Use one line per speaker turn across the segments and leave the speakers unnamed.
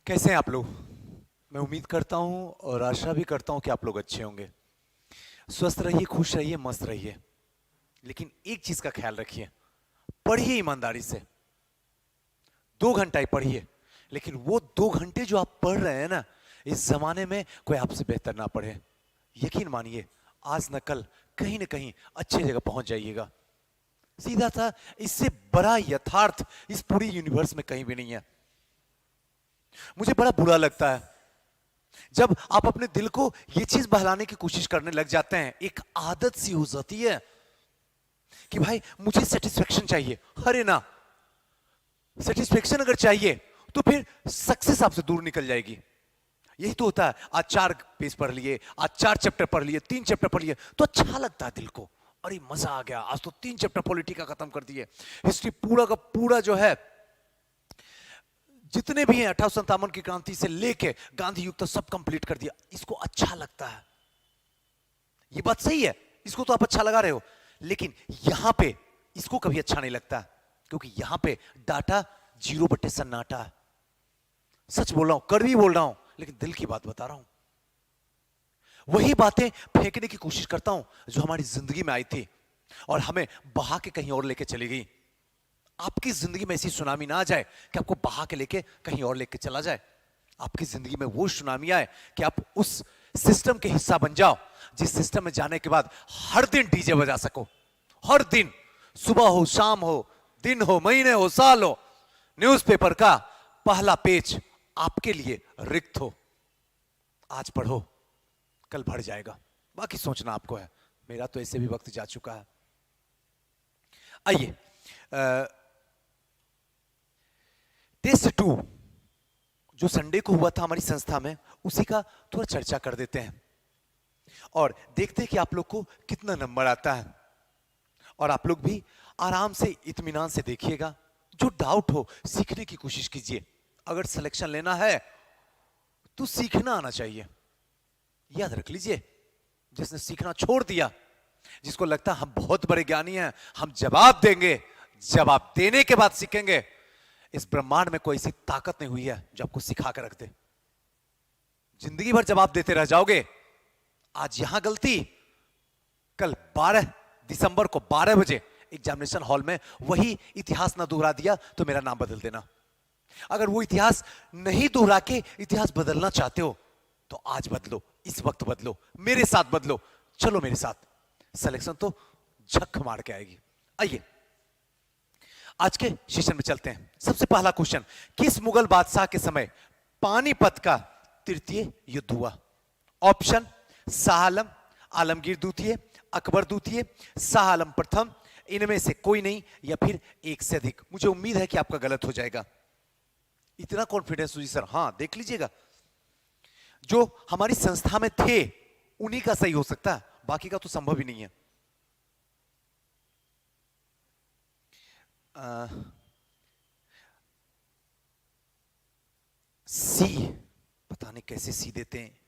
कैसे हैं आप लोग। मैं उम्मीद करता हूं और आशा भी करता हूं कि आप लोग अच्छे होंगे। स्वस्थ रहिए, खुश रहिए, मस्त रहिए। लेकिन एक चीज का ख्याल रखिए, पढ़िए ईमानदारी से। 2 घंटा ही पढ़िए, लेकिन वो 2 घंटे जो आप पढ़ रहे हैं ना, इस जमाने में कोई आपसे बेहतर ना पढ़े। यकीन मानिए, आज न कल कहीं ना कहीं अच्छी जगह पहुंच जाइएगा। सीधा सा, इससे बड़ा यथार्थ इस पूरी यूनिवर्स में कहीं भी नहीं है। मुझे बड़ा बुरा लगता है जब आप अपने दिल को यह चीज बहलाने की कोशिश करने लग जाते हैं। एक आदत सी हो जाती है कि भाई मुझे सेटिस्फेक्शन चाहिए। अरे ना, सेटिस्फेक्शन अगर चाहिए तो फिर सक्सेस आपसे दूर निकल जाएगी। यही तो होता है। आज 4 पेज पढ़ लिए, आज 4 चैप्टर पढ़ लिए, 3 चैप्टर पढ़ लिए तो अच्छा लगता है दिल को। अरे मजा आ गया, आज तो 3 चैप्टर पॉलिटी का खत्म कर दिए। हिस्ट्री पूरा का पूरा जो है, जितने भी हैं 1857 की क्रांति से लेके गांधी युग तक सब कंप्लीट कर दिया। इसको अच्छा लगता है, ये बात सही है, इसको तो आप अच्छा लगा रहे हो। लेकिन यहां पे इसको कभी अच्छा नहीं लगता, क्योंकि यहां पे डाटा 0/सन्नाटा है। सच बोल रहा हूं, कड़वी बोल रहा हूं, लेकिन दिल की बात बता रहा हूं। वही बातें फेंकने की कोशिश करता हूं जो हमारी जिंदगी में आई थी और हमें बहा के कहीं और लेके चली गई। आपकी जिंदगी में ऐसी सुनामी ना आ जाए कि आपको बहा के लेके कहीं और लेके चला जाए। आपकी जिंदगी में वो सुनामी आए कि आप उस सिस्टम के हिस्सा बन जाओ, जिस सिस्टम में जाने के बाद हर दिन डीजे बजा सको। हर दिन, सुबह हो, शाम हो, दिन हो, महीने हो, साल हो, न्यूज़पेपर का पहला पेज आपके लिए रिक्त हो। आज पढ़ो, कल भर जाएगा, बाकी सोचना आपको है। मेरा तो ऐसे भी वक्त जा चुका है। आइए, टेस्ट 2 जो संडे को हुआ था हमारी संस्था में, उसी का थोड़ा चर्चा कर देते हैं और देखते हैं कि आप लोग को कितना नंबर आता है। और आप लोग भी आराम से, इत्मीनान से देखिएगा। जो डाउट हो, सीखने की कोशिश कीजिए। अगर सिलेक्शन लेना है तो सीखना आना चाहिए। याद रख लीजिए, जिसने सीखना छोड़ दिया, जिसको लगता है हम बहुत बड़े ज्ञानी हैं, हम जवाब देंगे, जवाब देने के बाद सीखेंगे, इस ब्रह्मांड में कोई ऐसी ताकत नहीं हुई है जो आपको सिखा कर रख दे। जिंदगी भर जवाब देते रह जाओगे। आज यहां गलती, कल 12 दिसंबर को 12 बजे एग्जामिनेशन हॉल में वही इतिहास ना दोहरा दिया तो मेरा नाम बदल देना। अगर वो इतिहास नहीं दोहरा के इतिहास बदलना चाहते हो तो आज बदलो, इस वक्त बदलो, मेरे साथ बदलो। चलो मेरे साथ, सिलेक्शन तो झक मार के आएगी। आइए आज के सेशन में चलते हैं। सबसे पहला क्वेश्चन, किस मुगल बादशाह के समय पानीपत का तृतीय युद्ध हुआ? ऑप्शन, शाह आलम, आलमगीर द्वितीय, अकबर द्वितीय, शाह आलम प्रथम, इनमें से कोई नहीं, या फिर एक से अधिक। मुझे उम्मीद है कि आपका गलत हो जाएगा। इतना कॉन्फिडेंस हुई सर? हाँ, देख लीजिएगा, जो हमारी संस्था में थे उन्हीं का सही हो सकता है, बाकी का तो संभव ही नहीं है। सी, पता नहीं कैसे सी देते हैं।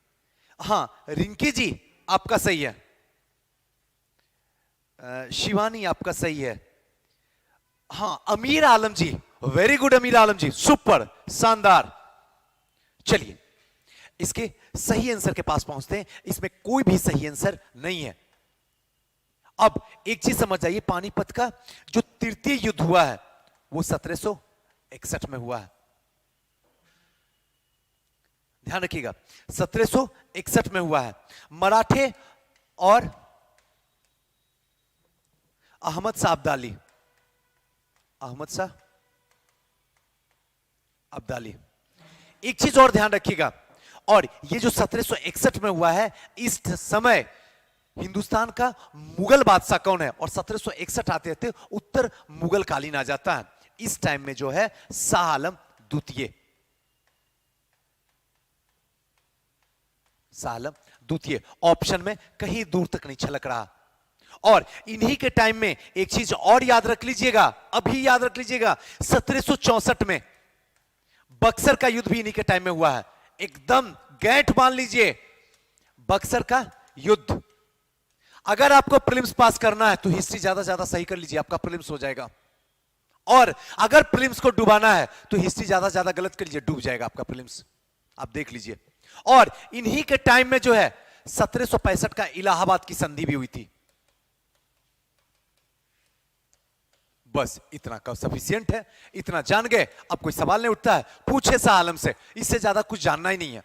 हाँ, रिंकी जी आपका सही है। शिवानी आपका सही है। हाँ, अमीर आलम जी, वेरी गुड अमीर आलम जी, सुपर, शानदार। चलिए इसके सही आंसर के पास पहुंचते हैं। इसमें कोई भी सही आंसर नहीं है। अब एक चीज समझ जाइए, पानीपत का जो तृतीय युद्ध हुआ है वो 1761 में हुआ है। ध्यान रखिएगा, 1761 में हुआ है। मराठे और अहमद शाह अब्दाली, अहमद शाह अब्दाली। एक चीज और ध्यान रखिएगा, और ये जो 1761 में हुआ है, इस समय हिंदुस्तान का मुगल बादशाह कौन है? और 1761 आते थे उत्तर मुगल कालीन आ जाता है। इस टाइम में जो है शाह आलम द्वितीय, शाह आलम द्वितीय ऑप्शन में कहीं दूर तक नहीं छलक रहा। और इन्हीं के टाइम में एक चीज और याद रख लीजिएगा, अभी याद रख लीजिएगा, 1764 में बक्सर का युद्ध भी इन्हीं के टाइम में हुआ है। एकदम गैंठ मान लीजिए, बक्सर का युद्ध। अगर आपको प्रीलिम्स पास करना है तो हिस्ट्री ज्यादा ज्यादा सही कर लीजिए, आपका प्रीलिम्स हो जाएगा। और अगर प्रीलिम्स को डुबाना है तो हिस्ट्री ज्यादा ज्यादा गलत कर लीजिए, डूब जाएगा आपका प्रीलिम्स, आप देख लीजिए। और इन्हीं के टाइम में जो है 1765 का इलाहाबाद की संधि भी हुई थी। बस इतना का सफिशियंट है, इतना जान गए, अब कोई सवाल नहीं उठता है। पूछे शाह आलम से, इससे ज्यादा कुछ जानना ही नहीं है।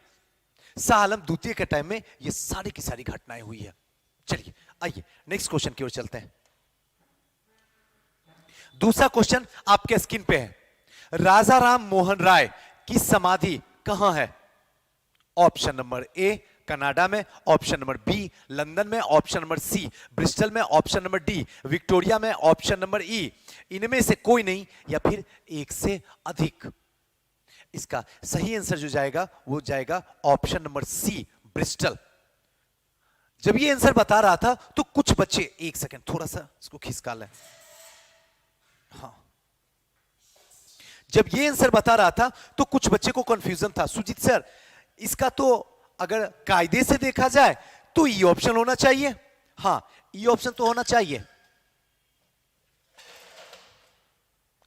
शाह आलम द्वितीय के टाइम में ये सारी की सारी घटनाएं हुई है। चलिए आइए नेक्स्ट क्वेश्चन की ओर चलते हैं। दूसरा क्वेश्चन आपके स्क्रीन पे है, राजा राम मोहन राय की समाधि कहां है? ऑप्शन नंबर ए कनाडा में, ऑप्शन नंबर बी लंदन में, ऑप्शन नंबर सी ब्रिस्टल में, ऑप्शन नंबर डी विक्टोरिया में, ऑप्शन नंबर ई इनमें से कोई नहीं या फिर एक से अधिक। इसका सही आंसर जो जाएगा वो जाएगा ऑप्शन नंबर सी ब्रिस्टल। जब ये आंसर बता रहा था तो कुछ बच्चे, एक सेकंड थोड़ा सा इसको खिसका लें, हाँ, जब ये आंसर बता रहा था तो कुछ बच्चे को कंफ्यूजन था, सुजीत सर इसका तो अगर कायदे से देखा जाए तो ई ऑप्शन होना चाहिए। हाँ ई ऑप्शन तो होना चाहिए,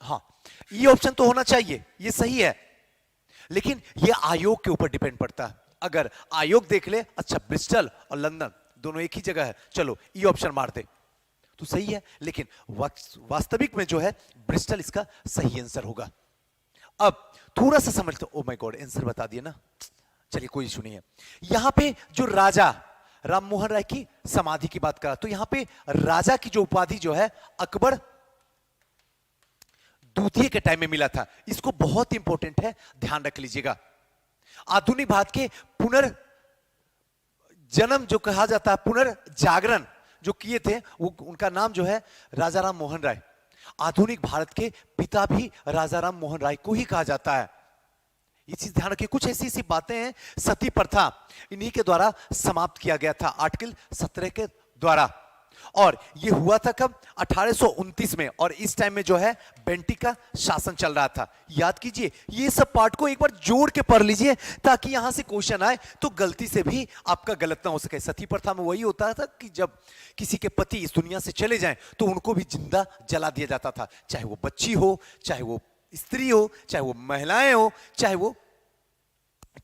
हाँ ई ऑप्शन तो होना चाहिए, ये सही है, लेकिन ये आयोग के ऊपर डिपेंड पड़ता है। अगर आयोग देख ले अच्छा ब्रिस्टल और लंदन दोनों एक ही जगह है, चलो ई ऑप्शन मार दे तो सही है, लेकिन वास्तविक में जो है ब्रिस्टल इसका सही आंसर होगा। अब थोड़ा सा समझते, ओ माय गॉड आंसर बता दिया ना, चलिए कोई इशू नहीं है। यहां पे जो राजा राम मोहन राय की समाधि की बात करा तो यहां पे राजा की जो उपाधि जो है अकबर द्वितीय के टाइम में मिला था। इसको बहुत इंपॉर्टेंट है, ध्यान रख लीजिएगा। आधुनिक भारत के पुनर्जन्म जो कहा जाता है, पुनर्जागरण जो किए थे वो उनका नाम जो है राजा राम मोहन राय। आधुनिक भारत के पिता भी राजा राम मोहन राय को ही कहा जाता है। ये चीज ध्यान रखिए, कुछ ऐसी ऐसी बातें हैं, सती प्रथा इन्हीं के द्वारा समाप्त किया गया था आर्टिकल 17 के द्वारा। और ये हुआ था कब? 1829 में, और इस टाइम में जो है बेंटी का शासन चल रहा था। याद कीजिए, ये सब पार्ट को एक बार जोड़ के पढ़ लीजिए ताकि यहां से क्वेश्चन आए तो गलती से भी आपका गलत ना हो सके। सती प्रथा में वही होता था कि जब किसी के पति इस दुनिया से चले जाएं तो उनको भी जिंदा जला दिया जाता था, चाहे वो बच्ची हो, चाहे वो स्त्री हो, चाहे वो महिलाएं हो, चाहे वो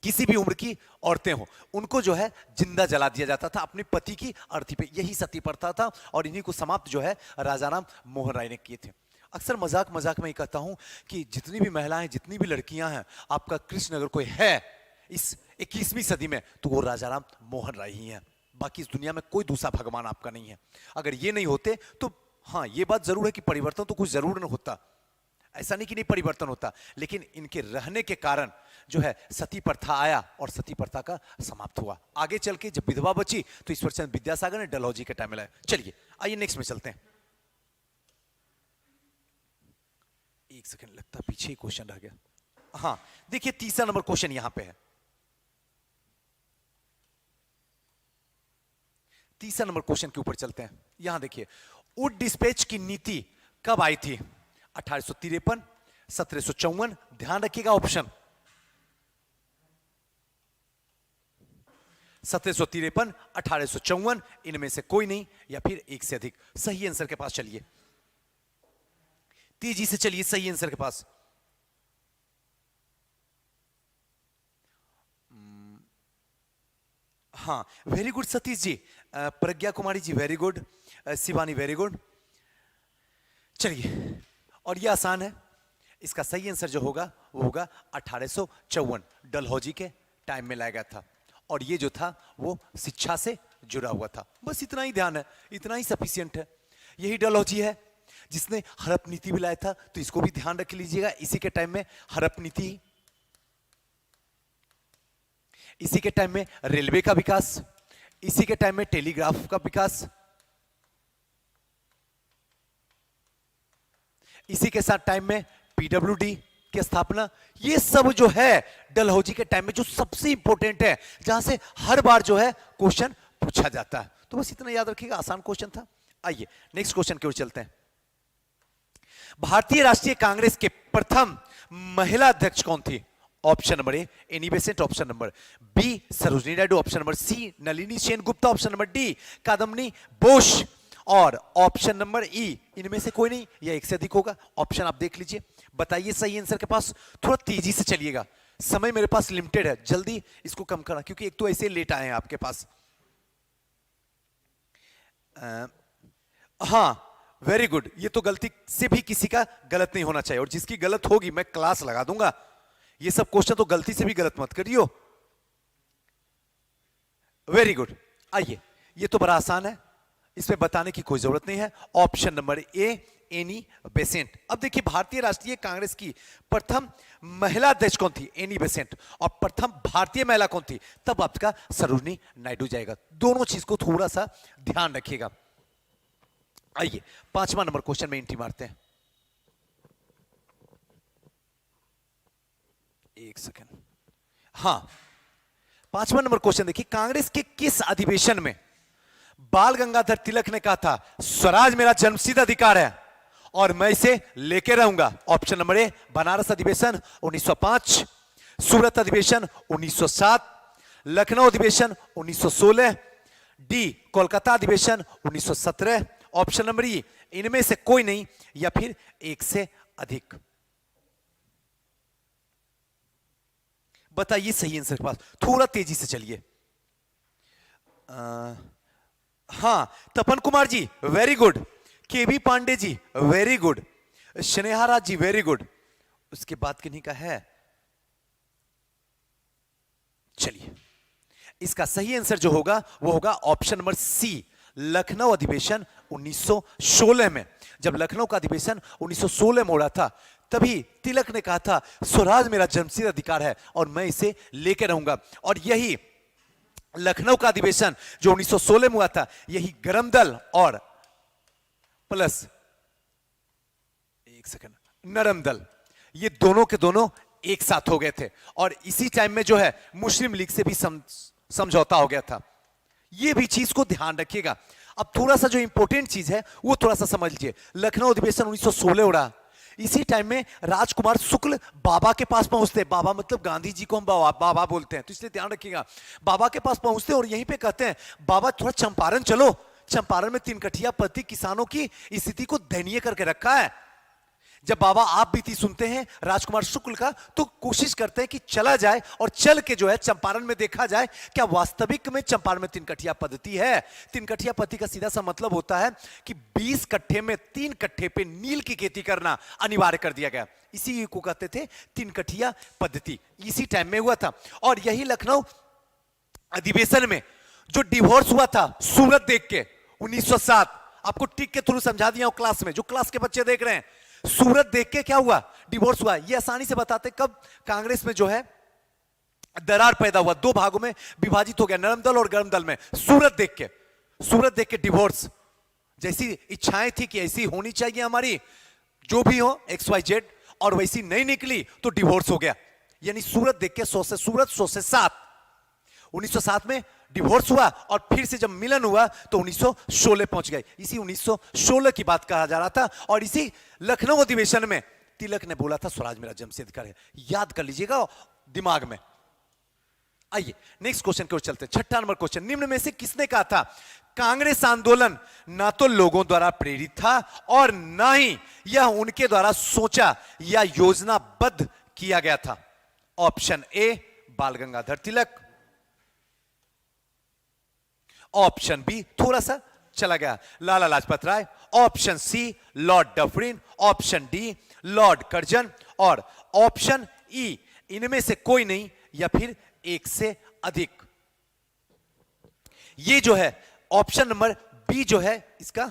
किसी भी उम्र की औरतें हो, उनको जो है जिंदा जला दिया जाता था अपने पति की अर्थी पे। यही सती प्रथा था और इन्हीं को समाप्त जो है राजा राम मोहन राय ने किए थे। अक्सर मजाक मजाक में ही कहता हूं कि जितनी भी महिलाएं, जितनी भी लड़कियां हैं, आपका कृष्ण अगर कोई है इस 21वीं सदी में तो वो राजा राम मोहन राय ही हैं। बाकी इस दुनिया में कोई दूसरा भगवान आपका नहीं है। अगर ये नहीं होते तो हाँ ये बात जरूर है कि परिवर्तन तो कुछ जरूर न होता, ऐसा नहीं कि नहीं परिवर्तन होता, लेकिन इनके रहने के कारण जो है सती प्रथा आया और सती प्रथा का समाप्त हुआ। आगे चल के जब विधवा बची तो ईश्वरचंद्र विद्यासागर ने डलहौजी के टाइम में लाया। चलिए आइए नेक्स्ट में चलते हैं। एक सेकंड, लगता पीछे ही क्वेश्चन रह गया। हाँ देखिए तीसरा नंबर क्वेश्चन यहां पे है। तीसरा नंबर क्वेश्चन के ऊपर चलते हैं। यहां देखिए, वुड डिस्पैच की नीति कब आई थी? 1853, 1754, ध्यान रखिएगा ऑप्शन 1753, 1854, इनमें से कोई नहीं या फिर एक से अधिक। सही आंसर के पास चलिए, तेजी से चलिए सही आंसर के पास। हाँ very good Satish ji, Pragya Kumari ji very good, Shivani very good. चलिए, और ये आसान है, इसका सही आंसर जो होगा वो होगा 1854, डलहौजी के टाइम में लाया गया था। और ये जो था वो शिक्षा से जुड़ा हुआ था। बस इतना ही ध्यान है, इतना ही सफिशियंट है। यही डलहौजी है जिसने हड़प नीति भी लाया था, तो इसको भी ध्यान रख लीजिएगा। इसी के टाइम में हड़प नीति, इसी के टाइम में रेलवे का विकास, इसी के टाइम में टेलीग्राफ का विकास, इसी के साथ टाइम में पीडब्ल्यूडी की स्थापना। ये सब जो है डलहौजी के टाइम में जो सबसे इंपॉर्टेंट है, जहां से हर बार जो है क्वेश्चन पूछा जाता है। तो बस इतना याद रखिएगा, आसान क्वेश्चन था। आइए नेक्स्ट क्वेश्चन की ओर चलते हैं। भारतीय राष्ट्रीय कांग्रेस के प्रथम महिला अध्यक्ष कौन थी? Option number A Annie Besant, option number B Sarojini Naidu, option number C Nalini Sen Gupta, option number D Kadambini Bose, और ऑप्शन नंबर ई, इनमें से कोई नहीं या एक से अधिक होगा। ऑप्शन आप देख लीजिए, बताइए सही आंसर के पास। थोड़ा तेजी से चलिएगा, समय मेरे पास लिमिटेड है, जल्दी इसको कम करना, क्योंकि एक तो ऐसे लेट आए हैं आपके पास। हाँ वेरी गुड, ये तो गलती से भी किसी का गलत नहीं होना चाहिए, और जिसकी गलत होगी मैं क्लास लगा दूंगा। ये सब क्वेश्चन तो गलती से भी गलत मत करियो। वेरी गुड, आइए, ये तो बड़ा आसान है, इसमें बताने की कोई जरूरत नहीं है। Option number A, Annie Besant. अब देखिए, भारतीय राष्ट्रीय कांग्रेस की प्रथम महिला अध्यक्ष कौन थी? Annie Besant. और प्रथम भारतीय महिला कौन थी? तब आपका सरोजिनी नायडू जाएगा। दोनों चीज को थोड़ा सा ध्यान रखिएगा। आइए 5वां नंबर क्वेश्चन में एंट्री मारते हैं। एक सेकेंड। हाँ, 5वां नंबर क्वेश्चन देखिए, कांग्रेस के किस अधिवेशन में बाल गंगाधर तिलक ने कहा था स्वराज मेरा जन्मसिद्ध अधिकार है और मैं इसे लेके रहूंगा? ऑप्शन नंबर ए, बनारस अधिवेशन 1905, सूरत अधिवेशन 1907, लखनऊ अधिवेशन 1916, डी कोलकाता अधिवेशन 1917, ऑप्शन नंबर ई, इनमें से कोई नहीं या फिर एक से अधिक। बताइए सही आंसर के पास, थोड़ा तेजी से चलिए। हाँ, तपन कुमार जी वेरी गुड, केबी पांडे जी वेरी गुड, स्नेहाराज जी वेरी गुड। उसके बाद किन्हीं का है? चलिए, इसका सही आंसर जो होगा वो होगा ऑप्शन नंबर सी, लखनऊ अधिवेशन 1916 में। जब लखनऊ का अधिवेशन 1916 में हो रहा था, तभी तिलक ने कहा था स्वराज मेरा जन्मसिद्ध अधिकार है और मैं इसे लेकर रहूंगा। और यही लखनऊ का अधिवेशन जो 1916 में हुआ था, यही गरम दल और प्लस एक सेकंड नरम दल, ये दोनों के दोनों एक साथ हो गए थे। और इसी टाइम में जो है मुस्लिम लीग से भी समझौता हो गया था। ये भी चीज को ध्यान रखिएगा। अब थोड़ा सा जो इंपॉर्टेंट चीज है वो थोड़ा सा समझ लीजिए। लखनऊ अधिवेशन 1916 हो रहा, इसी टाइम में राजकुमार शुक्ल बाबा के पास पहुंचते। बाबा मतलब गांधी जी को हम बाबा बोलते हैं, तो इसलिए ध्यान रखिएगा। बाबा के पास पहुंचते और यहीं पे कहते हैं बाबा थोड़ा चंपारण चलो। चंपारण में 3 कठिया पति किसानों की स्थिति को दयनीय करके रखा है। जब बाबा आप बीती सुनते हैं राजकुमार शुक्ल का, तो कोशिश करते हैं कि चला जाए और चल के जो है चंपारण में देखा जाए क्या वास्तविक में चंपारण में 3 कठिया पद्धति है। 3 कठिया पद्धति का सीधा सा मतलब होता है कि 20 कट्ठे में 3 कट्ठे पे नील की खेती करना अनिवार्य कर दिया गया। इसी को कहते थे 3 कठिया पद्धति। इसी टाइम में हुआ था। और यही लखनऊ अधिवेशन में जो डिवोर्स हुआ था सूरत देख के 1907, आपको टिक के थ्रू समझा दिया हूं क्लास में, जो क्लास के बच्चे देख रहे हैं, सूरत देख के क्या हुआ? डिवोर्स हुआ। ये आसानी से बताते कब कांग्रेस में जो है दरार पैदा हुआ, 2 भागों में विभाजित हो गया, नरम दल और गर्म दल में। सूरत देख के डिवोर्स। जैसी इच्छाएं थी कि ऐसी होनी चाहिए हमारी, जो भी हो XYZ, और वैसी नहीं निकली तो डिवोर्स हो गया। यानी सूरत देख के 100 से सूरत, 100 से 7, 1907 में डिवोर्स हुआ और फिर से जब मिलन हुआ तो 1916 पहुंच गए। इसी 1916 की बात कहा जा रहा था। और इसी लखनऊ अधिवेशन में तिलक ने बोला था स्वराज मेरा जन्मसिद्ध अधिकार है। याद कर लीजिएगा दिमाग में। आइए नेक्स्ट क्वेश्चन की ओर चलते हैं। 6वां नंबर क्वेश्चन, निम्न में से किसने कहा था कांग्रेस आंदोलन ना तो लोगों द्वारा प्रेरित था और ना ही यह उनके द्वारा सोचा या योजनाबद्ध किया गया था? ऑप्शन ए, बाल गंगाधर तिलक, ऑप्शन बी, थोड़ा सा चला गया, Lala Lajpat Rai, option C, Lord Dufferin, option D, Lord Curzon, और ऑप्शन ई, इनमें से कोई नहीं या फिर एक से अधिक। ये जो है ऑप्शन नंबर बी जो है इसका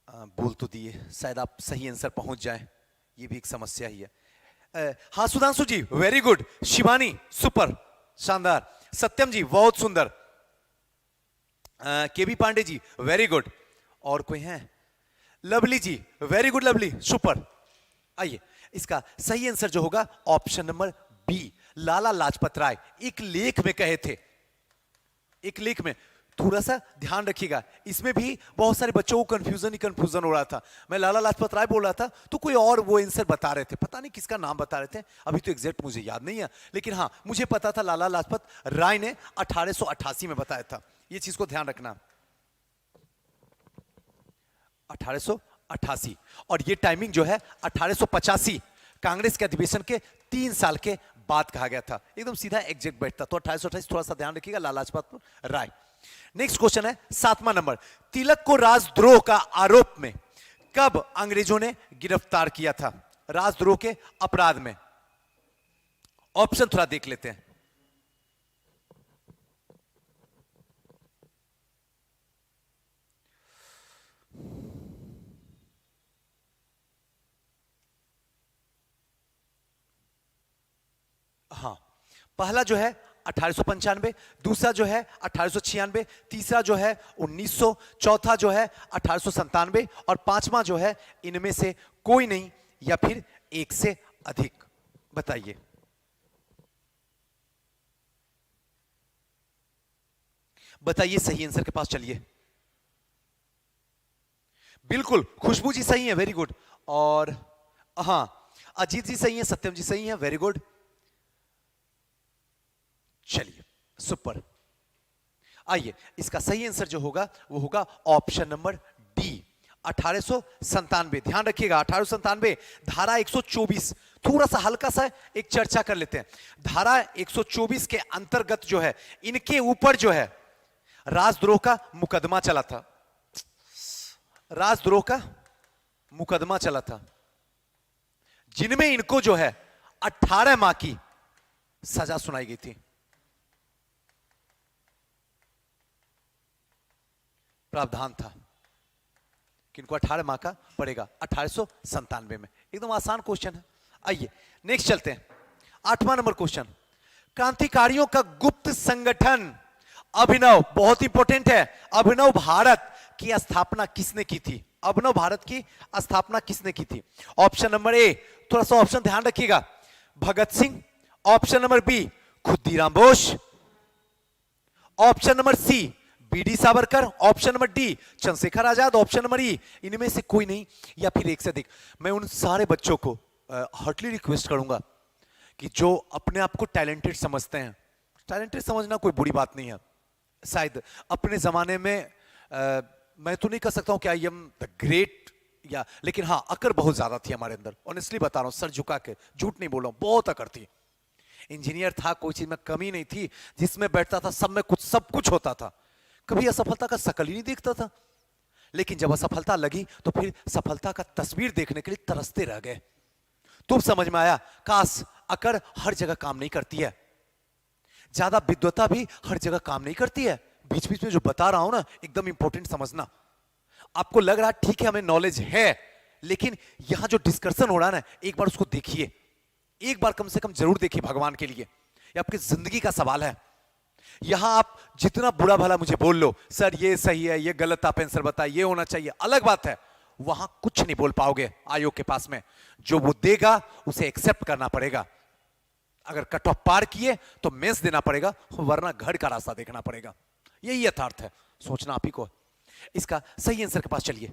बोल तो दिए, शायद आप सही आंसर पहुंच जाए, ये भी एक समस्या ही है। हाँ सुधांशु जी वेरी गुड, शिवानी सुपर शानदार, सत्यम जी बहुत सुंदर, केबी पांडे जी वेरी गुड, और कोई है? लवली जी वेरी गुड, लवली सुपर। आइए इसका सही आंसर जो होगा ऑप्शन नंबर बी, लाला लाजपत राय एक लेख में कहे थे। एक लेख में, थोड़ा सा ध्यान रखिएगा, इसमें भी बहुत सारे बच्चों को कंफ्यूजन हो रहा था। मैं लाला लाजपत राय बोल रहा था तो कोई और वो आंसर बता रहे थे, पता नहीं किसका नाम बता रहे थे, अभी तो एग्जैक्ट मुझे याद नहीं है, लेकिन हाँ मुझे पता था लाला लाजपत राय ने 1888 में बताया था। ये चीज को ध्यान रखना। 1888। और ये टाइमिंग जो है 1885 कांग्रेस के अधिवेशन के 3 साल के बाद कहा गया था। एकदम सीधा एग्जैक्ट बैठता। तो 1828 थोड़ा सा ध्यान रखिएगा, लाला लाजपत राय। नेक्स्ट क्वेश्चन है 7वां नंबर, तिलक को राजद्रोह का आरोप में कब अंग्रेजों ने गिरफ्तार किया था? राजद्रोह के अपराध में। ऑप्शन थोड़ा देख लेते हैं। हाँ, पहला जो है 1895, दूसरा जो है 1896, तीसरा जो है 1900, चौथा जो है 1897 और पांचवा जो है इनमें से कोई नहीं या फिर एक से अधिक। बताइए। बताइए सही आंसर के पास चलिए। बिल्कुल, खुशबू जी सही है, वेरी गुड। और हाँ, अजीत जी सही है, सत्यम जी सही है, वेरी गुड। चलिए, सुपर। आइए, इसका सही आंसर जो होगा वो होगा ऑप्शन नंबर डी, 1897। ध्यान रखिएगा, 1897 धारा 124। थोड़ा सा हल्का सा एक चर्चा कर लेते हैं। धारा 124 के अंतर्गत जो है इनके ऊपर जो है राजद्रोह का मुकदमा चला था। राजद्रोह का मुकदमा चला था, जिनमें इनको जो है 18 माह की सजा सुनाई गई थी। प्रावधान था कि इनको 18 माह का पड़ेगा 1897 में। एकदम आसान क्वेश्चन है। आइए नेक्स्ट चलते हैं। 8वां नंबर क्वेश्चन, क्रांतिकारियों का गुप्त संगठन अभिनव, बहुत इंपॉर्टेंट है, अभिनव भारत की स्थापना किसने की थी? अभिनव भारत की स्थापना किसने की थी? ऑप्शन नंबर ए, थोड़ा सा ऑप्शन ध्यान रखिएगा, Bhagat Singh. Option number B, Khudiram Bose. Option number C, B D Savarkar. Option number D, Chandrashekhar Azad. Option number E, इनमें से कोई नहीं या फिर एक से अधिक। मैं उन सारे बच्चों को हार्टली रिक्वेस्ट करूंगा कि जो अपने आप को टैलेंटेड समझते हैं, टैलेंटेड समझना कोई बुरी बात नहीं है। शायद अपने जमाने में मैं तो नहीं कह सकता हूं कि आई एम द ग्रेट, या लेकिन हाँ अकड़ बहुत ज्यादा थी हमारे अंदर। ऑनेस्टली बता रहा हूं, सर झुका के, झूठ नहीं बोल रहा हूं, बहुत अकड़ थी। इंजीनियर था, कोई चीज में कमी नहीं थी, जिसमें बैठता था सब में कुछ सब कुछ होता था। कभी असफलता का शकल ही नहीं देखता था, लेकिन जब असफलता लगी तो फिर सफलता का तस्वीर देखने के लिए तरसते रह गए। तो समझ में आया, काश अकड़ हर जगह काम नहीं करती है, ज्यादा विद्वता भी हर जगह काम नहीं करती है। बीच बीच में जो बता रहा हूं ना, एकदम इंपॉर्टेंट समझना। आपको लग रहा है ठीक है हमें नॉलेज है, लेकिन यहां जो डिस्कशन हो रहा है ना, एक बार उसको देखिए, एक बार कम से कम जरूर देखिए भगवान के लिए। ये आपकी जिंदगी का सवाल है। यहां आप जितना बुरा भला मुझे बोल लो, सर ये सही है, ये गलत आप आंसर बताए, ये होना चाहिए, अलग बात है। वहां कुछ नहीं बोल पाओगे आयोग के पास में। जो वो देगा उसे एक्सेप्ट करना पड़ेगा। अगर कट ऑफ पार किए तो मेंस देना पड़ेगा, वरना घर का रास्ता देखना पड़ेगा। यही यथार्थ है, सोचना आप ही को। इसका सही आंसर के पास चलिए।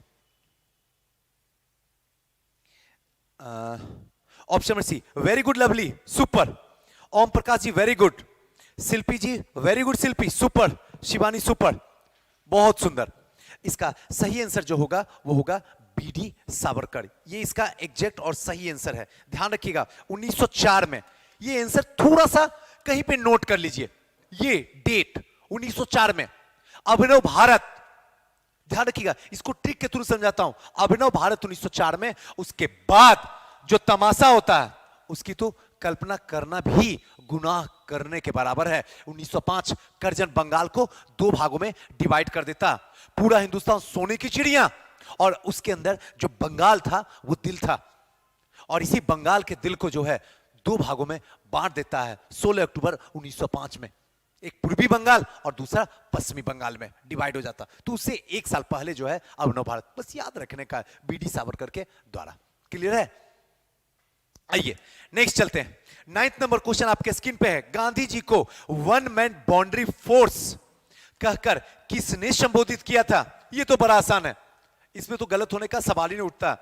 Option number C, very good lovely, super. Om Prakash ji very good. Shilpi ji very good, Shilpi super. Shivani super, बहुत सुंदर। इसका सही आंसर जो होगा वो होगा बीडी सावरकर। ये इसका एग्जैक्ट और सही आंसर है। ध्यान रखिएगा 1904 में। ये आंसर थोड़ा सा कहीं पे नोट कर लीजिए, ये डेट 1904 में। अभिनव भारत, ध्यान रखिएगा, इसको ट्रिक के थ्रू समझाता हूं। अभिनव भारत 1904 में। उसके बाद जो तमाशा होता है उसकी तो कल्पना करना भी गुनाह करने के बराबर है। 1905 करजन बंगाल को 2 भागों में डिवाइड कर देता। पूरा हिंदुस्तान सोने की चिड़िया, और उसके अंदर जो बंगाल था वो दिल था, और इसी बंगाल के दिल को जो है 2 भागों में बांट देता है 16 अक्टूबर 1905 में। एक पूर्वी बंगाल और दूसरा पश्चिमी बंगाल में डिवाइड हो जाता। तो उससे 1 साल पहले जो है अभिनव भारत, बस याद रखने का, बीडी सावरकर के द्वारा। क्लियर है? आइए नेक्स्ट चलते हैं। 9th नंबर क्वेश्चन आपके स्क्रीन पे है। गांधी जी को वन मैन बाउंड्री फोर्स कहकर किसने संबोधित किया था? यह तो बड़ा आसान है, इसमें तो गलत होने का सवाल ही नहीं उठता।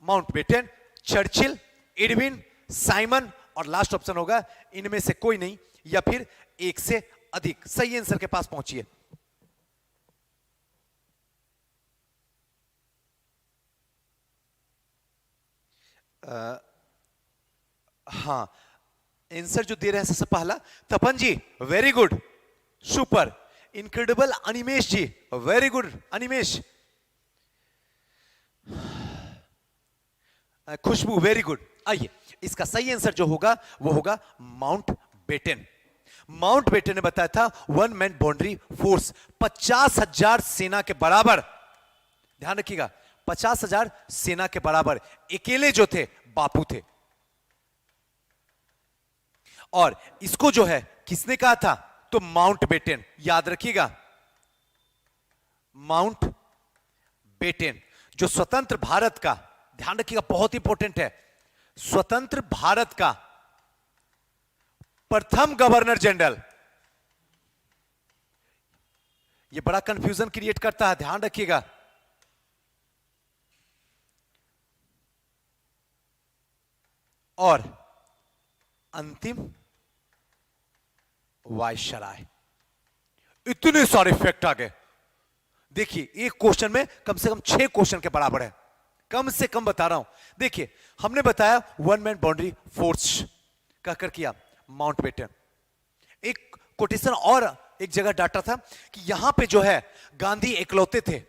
माउंटबेटन, चर्चिल, एडविन, साइमन, और लास्ट ऑप्शन होगा इनमें से कोई नहीं या फिर एक से अधिक। सही आंसर के पास पहुंचिए। हाँ, आंसर जो दे रहे हैं सबसे पहला Tapan ji, very good, super. Incredible Animesh ji, very good Animesh. Khushboo, very good. आइए, इसका सही आंसर जो होगा वो होगा माउंट बेटन। माउंट बेटन ने बताया था वन मैन बाउंड्री फोर्स, 50,000 सेना के बराबर, ध्यान रखिएगा 50,000 सेना के बराबर अकेले जो थे बापू थे। और इसको जो है किसने कहा था? तो माउंट बेटन, याद रखिएगा माउंट बेटन, जो स्वतंत्र भारत का, ध्यान रखिएगा बहुत इंपॉर्टेंट है, स्वतंत्र भारत का प्रथम गवर्नर जनरल। यह बड़ा कंफ्यूजन क्रिएट करता है, ध्यान रखिएगा। और अंतिम वायसराय। इतने सारे फैक्ट आ गए। देखिए, एक क्वेश्चन में कम से कम 6 क्वेश्चन के बराबर है, कम से कम बता रहा हूं। देखिए, हमने बताया वन मैन बाउंड्री फोर्स कहकर किया माउंट बेटन। एक कोटेशन और एक जगह डाटा था कि यहां पे जो है गांधी इकलौते थे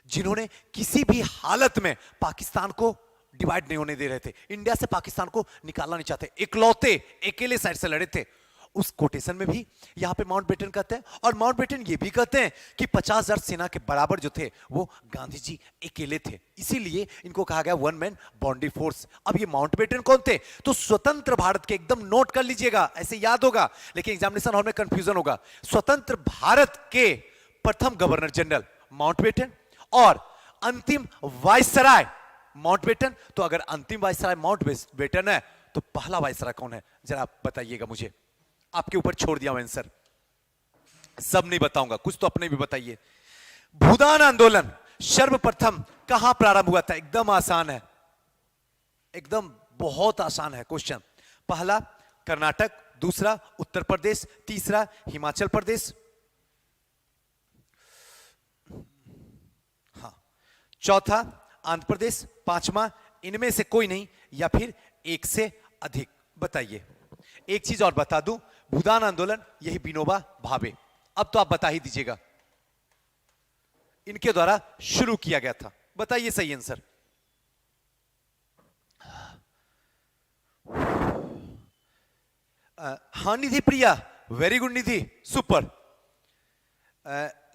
जिन्होंने किसी भी हालत में पाकिस्तान को डिवाइड नहीं होने दे रहे थे, इंडिया से पाकिस्तान को निकालना नहीं चाहते, इकलौते अकेले साइड से लड़े थे। उस कोटेशन में भी यहां पे माउंट बेटन कहते हैं। और माउंट बेटन ये भी कहते हैं कि 50,000 सेना के बराबर जो थे वो गांधी जी अकेले थे, इसीलिए इनको कहा गया वन मैन बाउंड्री फोर्स। अब ये माउंट बेटन कौन थे? तो स्वतंत्र भारत के, एकदम नोट कर लीजिएगा, ऐसे याद होगा लेकिन एग्जामिनेशन हॉल में कंफ्यूजन होगा। स्वतंत्र भारत के प्रथम गवर्नर जनरल माउंट बेटन और अंतिम वायसराय माउंट बेटन। तो अगर अंतिम वायसराय माउंट बेटन है तो पहला वायसराय कौन है, जरा आप बताइएगा मुझे। आपके ऊपर छोड़ दिया हूं आंसर, सब नहीं बताऊंगा, कुछ तो अपने भी बताइए। भूदान आंदोलन सर्वप्रथम कहां प्रारंभ हुआ था? एकदम आसान है, एकदम बहुत आसान है क्वेश्चन। पहला कर्नाटक, दूसरा उत्तर प्रदेश, तीसरा हिमाचल प्रदेश, हाँ, चौथा आंध्र प्रदेश, पांचवा इनमें से कोई नहीं या फिर एक से अधिक। बताइए। एक चीज और बता दूं, भूदान आंदोलन यही विनोबा भावे, अब तो आप बता ही दीजिएगा, इनके द्वारा शुरू किया गया था। बताइए सही आंसर। हाँ Nidhi Priya, very good Nidhi, super.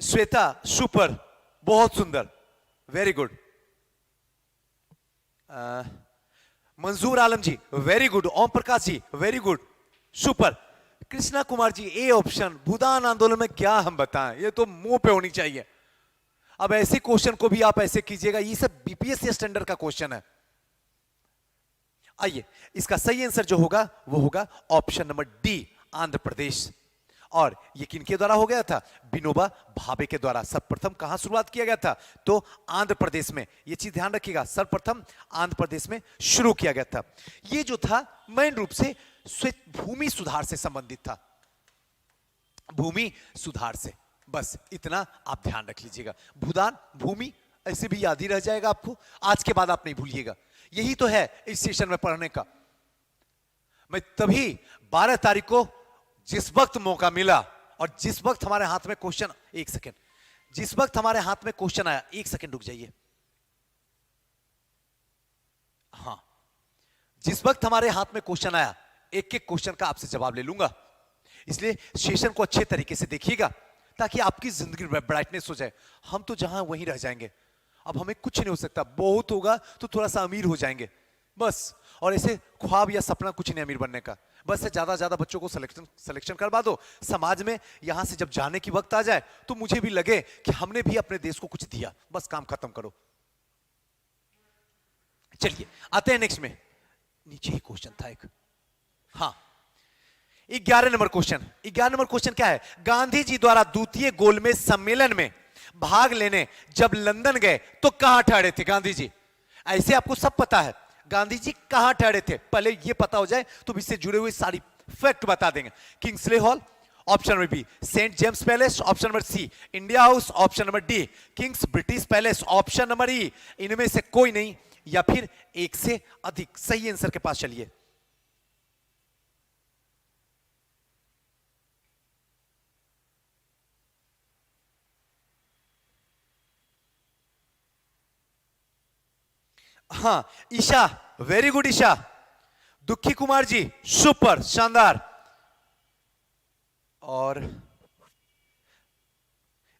Shweta, super, बहुत सुंदर, very good. Manzoor Alam ji, very good. Om Prakash ji, very good, super. Krishna Kumar ji, A option. Bhoodan Andolan में क्या हम बताएं, ये तो मुंह पे होनी चाहिए। अब ऐसे क्वेश्चन को भी आप ऐसे कीजिएगा, ये सब बीपीएससी स्टैंडर्ड का क्वेश्चन है। आइए, इसका सही आंसर जो होगा वो होगा option number D, Andhra Pradesh. और ये किनके द्वारा हो गया था? विनोबा भावे के द्वारा। सर्वप्रथम कहां शुरुआत किया गया था? तो आंध्र प्रदेश में। ये चीज ध्यान रखिएगा, सर्वप्रथम आंध्र प्रदेश में शुरू किया गया था। ये जो था मेन रूप से भूमि सुधार से संबंधित था, भूमि सुधार से। बस इतना आप ध्यान रख लीजिएगा। भूदान, भूमि, ऐसे भी याद ही रह जाएगा आपको, आज के बाद आप नहीं भूलिएगा। यही तो है इस सेशन में पढ़ने का। मैं तभी 12 तारीख को जिस वक्त मौका मिला और जिस वक्त हमारे हाथ में क्वेश्चन, एक सेकेंड, जिस वक्त हमारे हाथ में क्वेश्चन आया, एक सेकेंड रुक जाइए, हां, जिस वक्त हमारे हाथ में क्वेश्चन आया, एक एक क्वेश्चन का आपसे जवाब ले लूंगा। इसलिए सेशन को अच्छे तरीके से देखिएगा ताकि आपकी जिंदगी ब्राइटनेस हो जाए। हम तो जहां वहीं रह जाएंगे, अब हमें कुछ नहीं हो सकता, बहुत होगा तो थोड़ा सा अमीर हो जाएंगे बस। और ऐसे ख्वाब या सपना कुछ नहीं अमीर बनने का, बस ज्यादा ज्यादा बच्चों को सिलेक्शन करवा दो समाज में। यहां से जब जाने की वक्त आ जाए तो मुझे भी लगे कि हमने भी अपने देश को कुछ दिया, बस काम खत्म करो। चलिए आते हैं नेक्स्ट में, नीचे ही क्वेश्चन था एक, हाँ 11 नंबर क्वेश्चन। 11 नंबर क्वेश्चन क्या है? गांधी जी द्वारा द्वितीय गोलमेज सम्मेलन में भाग लेने जब लंदन गए तो कहां ठहरे थे गांधी जी? ऐसे आपको सब पता है गांधी जी कहां ठहरे थे, पहले ये पता हो जाए तो इससे जुड़े हुए सारी फैक्ट बता देंगे। Kingsley Hall, option number B. Saint James Palace, option number C. India House, option number D. Kings British Palace, option number E. इनमें से कोई नहीं या फिर एक से अधिक? सही आंसर के पास चलिए। हाँ, ईशा, वेरी गुड ईशा। दुखी कुमार जी, सुपर, शानदार। और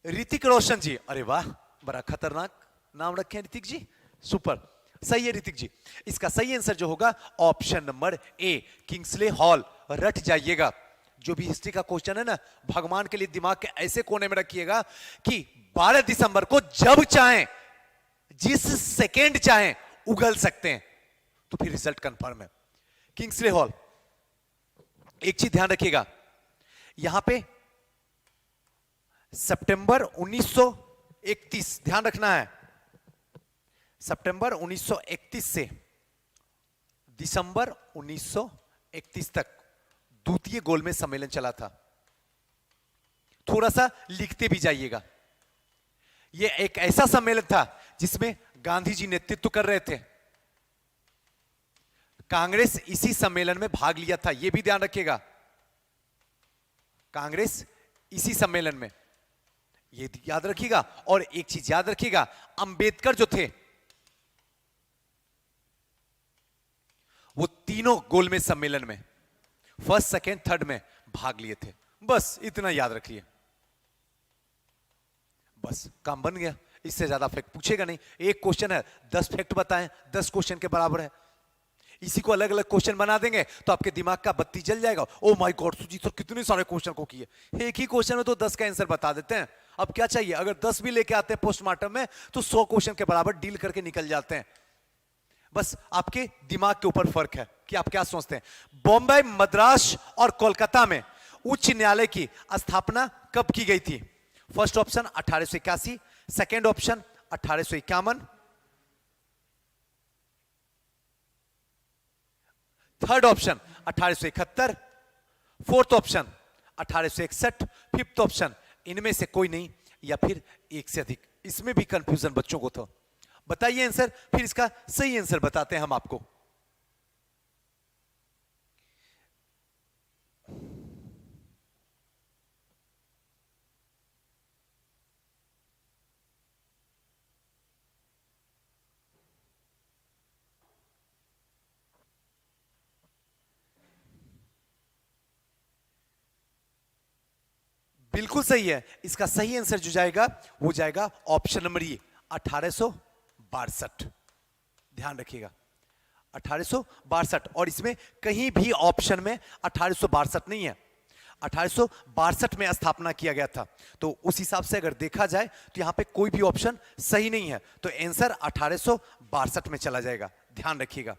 ऋतिक रोशन जी, अरे वाह, बड़ा खतरनाक नाम रखे हैं ऋतिक जी, सुपर, सही है ऋतिक जी। इसका सही आंसर जो होगा ऑप्शन नंबर ए, किंग्सले हॉल। रट जाइएगा, जो भी हिस्ट्री का क्वेश्चन है ना, भगवान के लिए दिमाग के ऐसे कोने में रखिएगा कि 12 दिसंबर को जब चाहें, जिस सेकेंड चाहें उगल सकते हैं, तो फिर रिजल्ट कंफर्म है। Kingsley hall. एक चीज ध्यान रखिएगा, यहां पे सितंबर 1931, ध्यान रखना है, सितंबर 1931 से दिसंबर 1931 तक द्वितीय गोलमेज सम्मेलन चला था। थोड़ा सा लिखते भी जाइएगा। यह एक ऐसा सम्मेलन था जिसमें गांधी जी नेतृत्व कर रहे थे। कांग्रेस इसी सम्मेलन में भाग लिया था, यह भी ध्यान रखिएगा। कांग्रेस इसी सम्मेलन में, ये याद रखिएगा। और एक चीज याद रखिएगा, अंबेडकर जो थे वो तीनों गोलमेज सम्मेलन में फर्स्ट, सेकेंड, थर्ड में भाग लिए थे। बस इतना याद रखिए, बस काम बन गया। इससे ज्यादा फैक्ट पूछेगा नहीं। एक क्वेश्चन है, 10 फैक्ट बताएं, 10 क्वेश्चन के बराबर है। इसी को अलग अलग क्वेश्चन बना देंगे तो आपके दिमाग का बत्ती जल जाएगा। Oh my God Sujit sir कितने सारे क्वेश्चन को किए, एक ही क्वेश्चन में तो 10 का आंसर बता देते हैं। अब क्या चाहिए, अगर 10 भी लेके आते हैं पोस्टमार्टम में तो 100 क्वेश्चन के बराबर डील करके निकल जाते हैं। बस आपके दिमाग के ऊपर फर्क है कि आप क्या सोचते हैं। बॉम्बे, मद्रास और कोलकाता में उच्च न्यायालय की स्थापना कब की गई थी? First option 1881, second option 1851, third option 1871, fourth option 1861, fifth option इनमें से कोई नहीं या फिर एक से अधिक। इसमें भी कंफ्यूजन बच्चों को था। बताइए आंसर, फिर इसका सही आंसर बताते हैं हम आपको। बिल्कुल सही है। इसका सही आंसर जो जाएगा वो जाएगा ऑप्शन नंबर ए, 1862। ध्यान रखिएगा 1862। और इसमें कहीं भी ऑप्शन में 1862 नहीं है, 1862 में स्थापना किया गया था। तो उस हिसाब से अगर देखा जाए तो यहां पे कोई भी ऑप्शन सही नहीं है, तो आंसर 1862 में चला जाएगा। ध्यान रखिएगा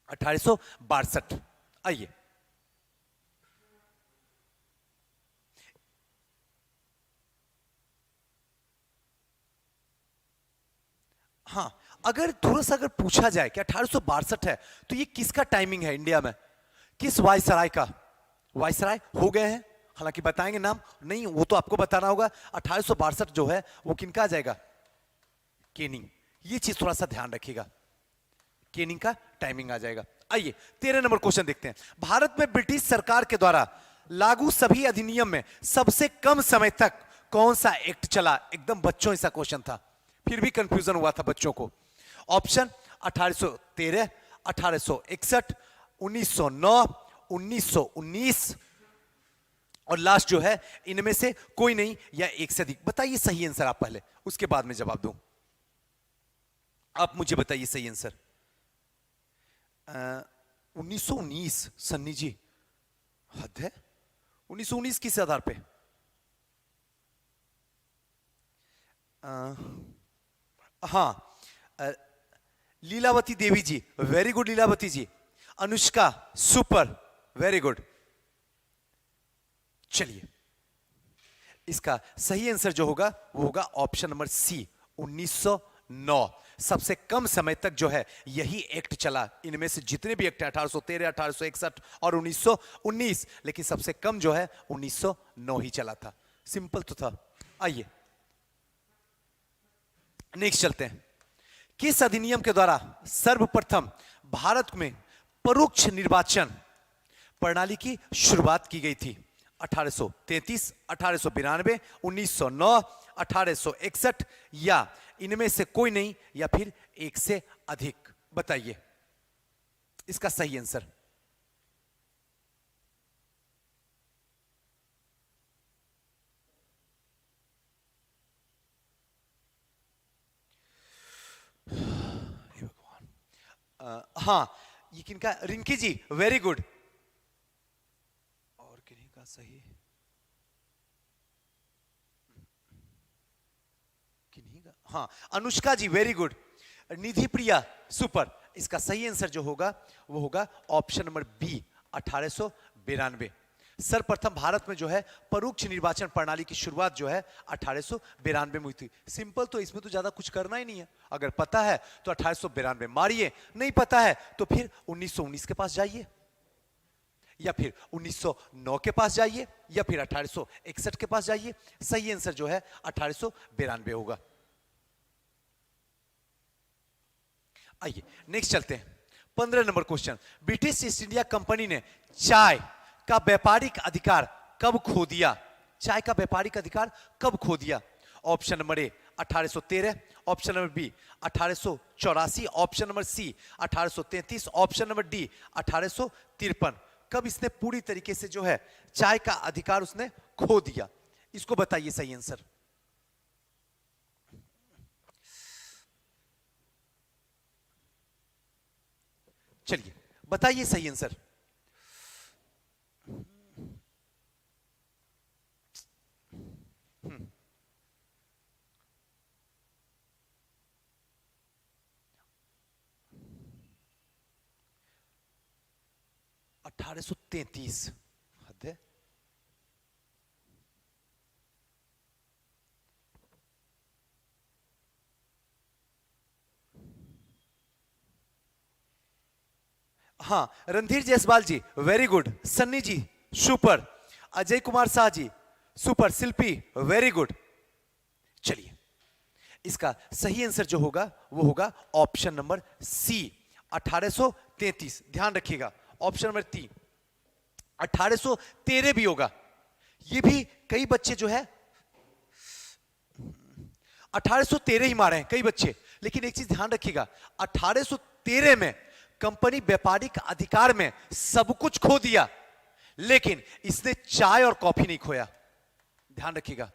1862। आइए, हाँ, अगर थोड़ा सा अगर पूछा जाए कि 1862 है तो ये किसका टाइमिंग है इंडिया में, किस वायसराय का? वायसराय हो गए हैं, हालांकि बताएंगे नाम नहीं, वो तो आपको बताना होगा। 1862 जो है वो किनका आ जाएगा? केनिंग। ये चीज थोड़ा सा ध्यान रखिएगा, केनिंग का टाइमिंग आ जाएगा। आइए 13 नंबर क्वेश्चन देखते हैं। भारत में ब्रिटिश सरकार के द्वारा लागू सभी अधिनियम में सबसे कम समय तक कौन सा एक्ट चला? एकदम बच्चों ऐसा क्वेश्चन था, फिर भी कंफ्यूजन हुआ था बच्चों को। ऑप्शन 1813, 1861, 1909, 1919 और लास्ट जो है इनमें से कोई नहीं या एक से अधिक। बताइए सही आंसर आप पहले, उसके बाद में जवाब दूं। आप मुझे बताइए सही आंसर। 1919 सन्नी जी, हद है। 1919 किस आधार पे? हाँ, Lilavati Devi ji, very good Lilavati ji. Anushka, super, very good. चलिए, इसका सही आंसर जो होगा वो होगा ऑप्शन नंबर सी, 1909। सबसे कम समय तक जो है यही एक्ट चला। इनमें से जितने भी एक्ट है 1813, 1861 और 1919, लेकिन सबसे कम जो है 1909 ही चला था। सिंपल तो था। आइए नेक्स्ट चलते हैं। किस अधिनियम के द्वारा सर्वप्रथम भारत में परोक्ष निर्वाचन प्रणाली की शुरुआत की गई थी? 1833, 1892, 1909, 1861 या इनमें से कोई नहीं या फिर एक से अधिक? बताइए इसका सही आंसर। हाँ, ये किनका? रिंकी जी, वेरी गुड। और किन्हीं का सही? किन्हीं का? हाँ, अनुष्का जी, वेरी गुड। निधि प्रिया, सुपर। इसका सही आंसर जो होगा वो होगा ऑप्शन नंबर बी, 1892। सर्वप्रथम भारत में जो है परोक्ष निर्वाचन प्रणाली की शुरुआत जो है 1892 में हुई थी। सिंपल, तो इसमें तो ज्यादा कुछ करना ही नहीं है। अगर पता है तो 1892 मारिए, नहीं पता है तो फिर 1919 के पास जाइए, या फिर 1909 के पास जाइए, या फिर 1861 के पास जाइए। सही आंसर जो है 1892 होगा। आइए नेक्स्ट चलते हैं। 15 number question. British east India company ने चाय का व्यापारिक अधिकार कब खो दिया? चाय का व्यापारिक अधिकार कब खो दिया? Option number A 1813, option number B 1884, option number C 1833, option number D 1853। कब इसने पूरी तरीके से जो है चाय का अधिकार उसने खो दिया? इसको बताइए सही आंसर। चलिए बताइए सही आंसर। अठारह सौ 33। हद है। हाँ, रणधीर जायसवाल जी, वेरी गुड। सन्नी जी, सुपर। अजय कुमार शाह जी, सुपर। शिल्पी, वेरी गुड। चलिए इसका सही आंसर जो होगा वो होगा ऑप्शन नंबर सी, 1833। ध्यान रखिएगा, ऑप्शन नंबर 3 1813 भी होगा। ये भी कई बच्चे जो है 1813 ही मारे हैं कई बच्चे। लेकिन एक चीज ध्यान रखिएगा, 1813 में कंपनी व्यापारिक अधिकार में सब कुछ खो दिया, लेकिन इसने चाय और कॉफी नहीं खोया। ध्यान रखिएगा,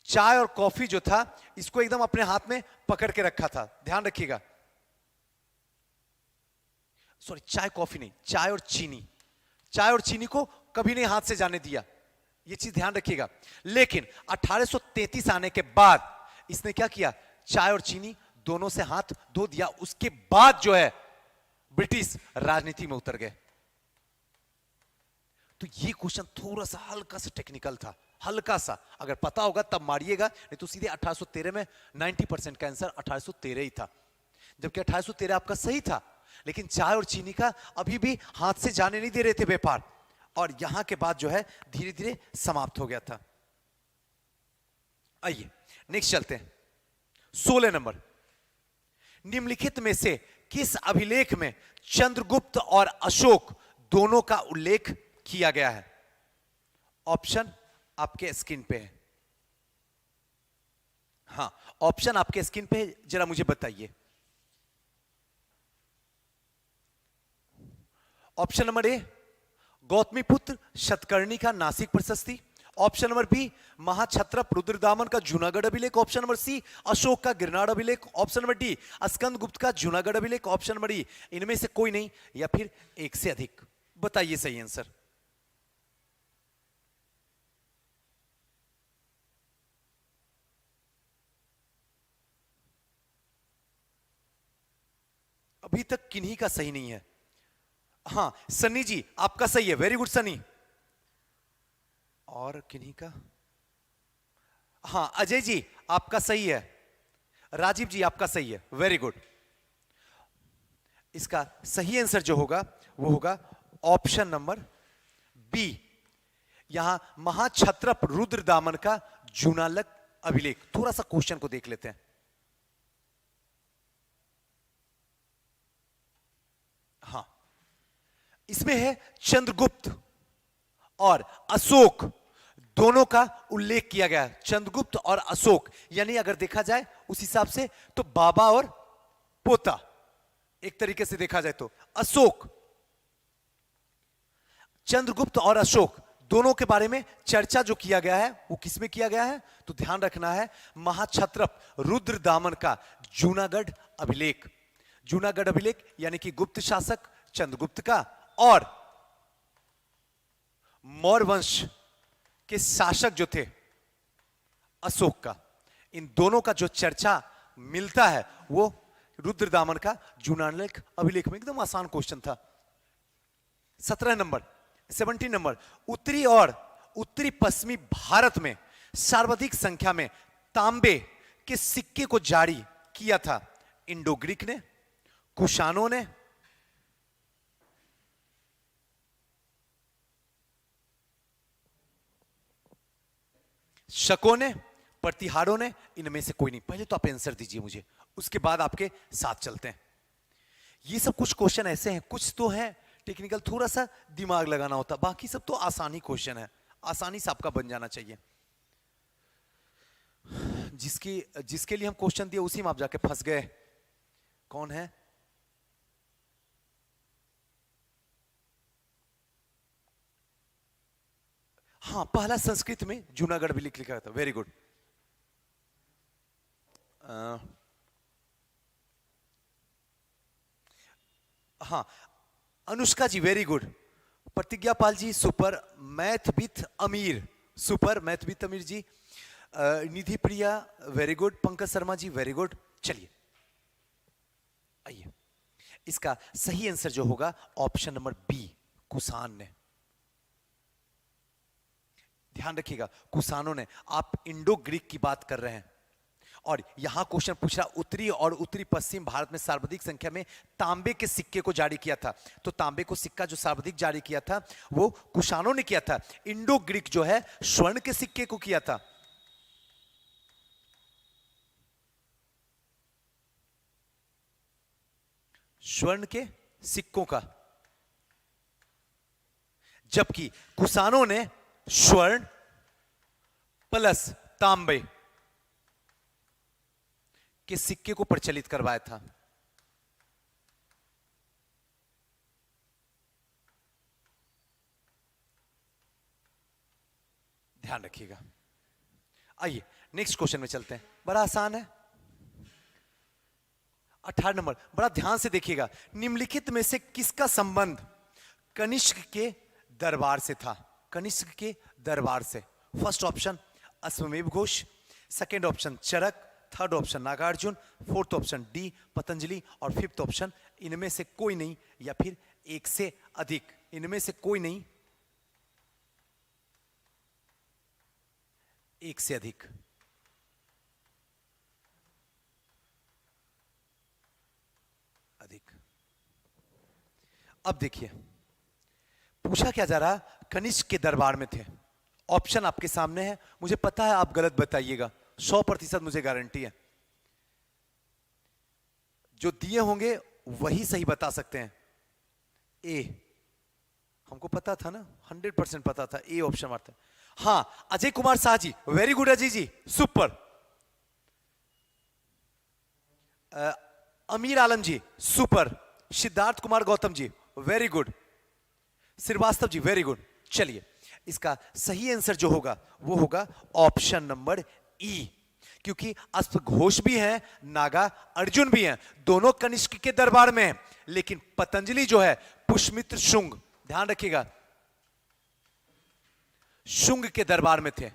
चाय और कॉफी जो था इसको एकदम अपने हाथ में पकड़ के रखा था। ध्यान रखिएगा, सॉरी चाय कॉफी नहीं, चाय और चीनी। चाय और चीनी को कभी नहीं हाथ से जाने दिया, ये चीज ध्यान रखिएगा। लेकिन 1833 आने के बाद इसने क्या किया? चाय और चीनी दोनों से हाथ धो दिया। उसके बाद जो है ब्रिटिश राजनीति में उतर गए। तो ये क्वेश्चन थोड़ा सा हल्का सा टेक्निकल था, हल्का सा। अगर पता होगा तब मारिएगा, नहीं तो सीधे 1813 में 90% का आंसर 1813 ही था। जबकि 1813 आपका सही था, लेकिन चाय और चीनी का अभी भी हाथ से जाने नहीं दे रहे थे व्यापार, और यहां के बाद जो है धीरे धीरे समाप्त हो गया था। आइए नेक्स्ट चलते हैं। 16 नंबर। निम्नलिखित में से किस अभिलेख में चंद्रगुप्त और अशोक दोनों का उल्लेख किया गया है? ऑप्शन आपके स्क्रीन पे है। हाँ, ऑप्शन आपके स्क्रीन पे है, जरा मुझे बताइए। ऑप्शन नंबर ए गौतमीपुत्र शतकर्णी का नासिक प्रशस्ति, ऑप्शन नंबर बी महाक्षत्रप रुद्रदामन का जूनागढ़ अभिलेख, ऑप्शन नंबर सी अशोक का गिरनार अभिलेख, ऑप्शन नंबर डी स्कंदगुप्त का जूनागढ़ अभिलेख, ऑप्शन नंबर ई इनमें से कोई नहीं या फिर एक से अधिक। बताइए सही आंसर। अभी तक किन्हीं का सही नहीं है। हाँ, सनी जी आपका सही है, वेरी गुड सनी। और किन्हीं का? हाँ, अजय जी आपका सही है, राजीव जी आपका सही है, वेरी गुड। इसका सही आंसर जो होगा वो होगा ऑप्शन नंबर बी। यहां महाक्षत्रप रुद्रदामन का जूनागढ़ अभिलेख। थोड़ा सा क्वेश्चन को देख लेते हैं। इसमें है चंद्रगुप्त और अशोक, दोनों का उल्लेख किया गया है। चंद्रगुप्त और अशोक, यानी अगर देखा जाए उस हिसाब से तो बाबा और पोता, एक तरीके से देखा जाए तो अशोक, चंद्रगुप्त और अशोक दोनों के बारे में चर्चा जो किया गया है वो किसमें किया गया है, तो ध्यान रखना है महाक्षत्रप रुद्रदामन का जूनागढ़ अभिलेख। जूनागढ़ अभिलेख यानी कि गुप्त शासक चंद्रगुप्त का और मौर्य वंश के शासक जो थे अशोक का, इन दोनों का जो चर्चा मिलता है वो रुद्रदामन का जूनागढ़ अभिलेख में। एकदम आसान क्वेश्चन था। 17 नंबर, उत्तरी और उत्तरी पश्चिमी भारत में सर्वाधिक संख्या में तांबे के सिक्के को जारी किया था इंडो ग्रीक ने, कुषाणों ने, शकों ने, प्रतिहारों ने, इनमें से कोई नहीं। पहले तो आप आंसर दीजिए मुझे, उसके बाद आपके साथ चलते हैं। ये सब कुछ क्वेश्चन ऐसे हैं, कुछ तो है टेक्निकल, थोड़ा सा दिमाग लगाना होता, बाकी सब तो आसानी क्वेश्चन है, आसानी से आपका बन जाना चाहिए। जिसके लिए हम क्वेश्चन दिए उसी में आप जाके फंस गए। कौन है? हाँ, पहला संस्कृत में जूनागढ़ भी लिखा था। Very good. हाँ, अनुष्का जी वेरी गुड, प्रतिज्ञा Pal ji super, math with अमीर सुपर, मैथ विथ अमीर जी, निधि Priya very good, Pankaj Sharma ji very good. चलिए आइए, इसका सही आंसर जो होगा ऑप्शन नंबर बी, कुषाण ने। ध्यान रखिएगा, कुषाणों ने। आप इंडो ग्रीक की बात कर रहे हैं और यहां क्वेश्चन पूछ रहा उत्तरी और उत्तरी पश्चिम भारत में सर्वाधिक संख्या में तांबे के सिक्के को जारी किया था। तो तांबे को सिक्का जो सर्वाधिक जारी किया था वो कुषाणों ने किया था। इंडो ग्रीक जो है स्वर्ण के सिक्के को किया था। स्वर्ण के सिक्कों का, जबकि कुषाणों ने स्वर्ण प्लस तांबे के सिक्के को प्रचलित करवाया था। ध्यान रखिएगा। आइए नेक्स्ट क्वेश्चन में चलते हैं, बड़ा आसान है। 18 नंबर, बड़ा ध्यान से देखिएगा। निम्नलिखित में से किसका संबंध कनिष्क के दरबार से था? कनिष्क के दरबार से। First option Ashvamedh Ghosh, second option Charak, third option Nagarjuna, fourth option D Patanjali और फिफ्थ ऑप्शन इनमें से कोई नहीं या फिर एक से अधिक। इनमें से कोई नहीं, एक से अधिक। अधिक। अब देखिए पूछा क्या जा रहा, कनिष्क के दरबार में थे। ऑप्शन आपके सामने है, मुझे पता है आप गलत बताइएगा, 100% मुझे गारंटी है। जो दिए होंगे वही सही बता सकते हैं। ए, हमको पता था ना, 100% पता था, ए ऑप्शन मारते हैं। हाँ, Ajay Kumar Shah ji very good, Ajay ji super. अमीर आलम जी super, Siddharth Kumar Gautam ji very good, Srivastava ji very good. चलिए इसका सही आंसर जो होगा वो होगा ऑप्शन नंबर ई, क्योंकि अश्वघोष भी हैं, नागा अर्जुन भी हैं, दोनों कनिष्क के दरबार में हैं, लेकिन पतंजलि जो है पुष्यमित्र शुंग, ध्यान रखिएगा, शुंग के दरबार में थे,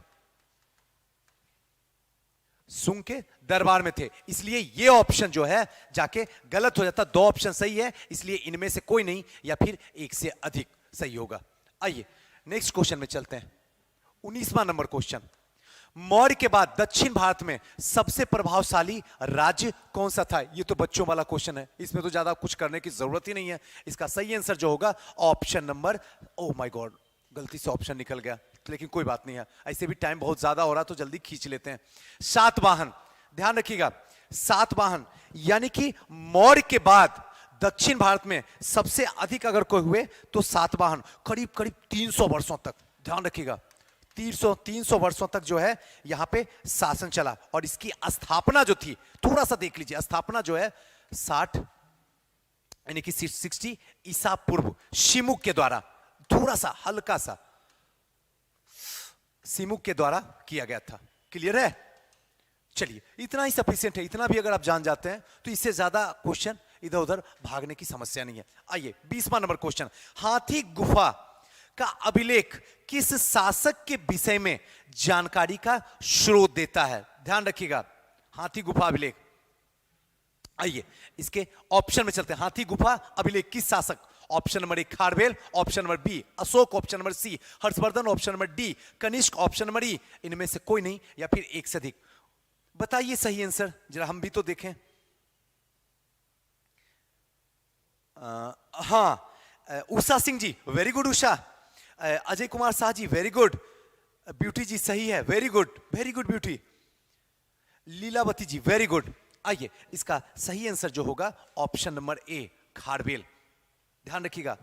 शुंग के दरबार में थे। इसलिए ये ऑप्शन जो है जाके गलत हो जाता। दो ऑप्शन सही है, इसलिए इनमें से कोई नहीं या फिर एक से अधिक सही होगा। आइए नेक्स्ट क्वेश्चन में चलते हैं। 19वां नंबर क्वेश्चन, मौर्य के बाद दक्षिण भारत में सबसे प्रभावशाली राज्य कौन सा था? ये तो बच्चों वाला क्वेश्चन है, इसमें तो ज्यादा कुछ करने की जरूरत ही नहीं है। इसका सही आंसर जो होगा option number, oh my God गलती से ऑप्शन निकल गया, लेकिन कोई बात नहीं है, ऐसे भी टाइम बहुत ज्यादा हो रहा तो जल्दी खींच लेते हैं। सातवाहन, ध्यान रखिएगा, सातवाहन यानी कि मौर्य के बाद दक्षिण भारत में सबसे अधिक अगर कोई हुए तो सातवाहन, करीब करीब 300 वर्षों तक, ध्यान रखिएगा 300 वर्षों तक जो है यहां पे शासन चला। और इसकी स्थापना जो थी, थोड़ा सा देख लीजिए, स्थापना जो है 60 यानी कि 60 ईसा पूर्व शिमुक के द्वारा, थोड़ा सा हल्का सा शिमुक के द्वारा किया गया था। क्लियर है? चलिए, इतना ही सफिशिएंट है। इतना भी अगर आप जान जाते हैं तो इससे ज्यादा क्वेश्चन इधर उधर भागने की समस्या नहीं है। आइए 20वां नंबर क्वेश्चन, हाथी गुफा का अभिलेख किस शासक के विषय में जानकारी का स्रोत देता है? ध्यान रखिएगा, हाथी गुफा अभिलेख। आइए इसके ऑप्शन में चलते हैं। हाथी गुफा अभिलेख किस शासक? Option number 1 Kharavela, option number B Ashoka, option number C Harshavardhana, option number D Kanishka, option number E इनमें से कोई नहीं या फिर एक से अधिक। बताइए सही आंसर, जरा हम भी तो देखें। हाँ, Usha Singh ji very good Usha. Ajay Kumar Shah ji very good. Beauty जी सही है, वेरी गुड ब्यूटी। लीलावती जी वेरी गुड। आइए इसका सही आंसर जो होगा ऑप्शन नंबर ए खारवेल। ध्यान रखिएगा,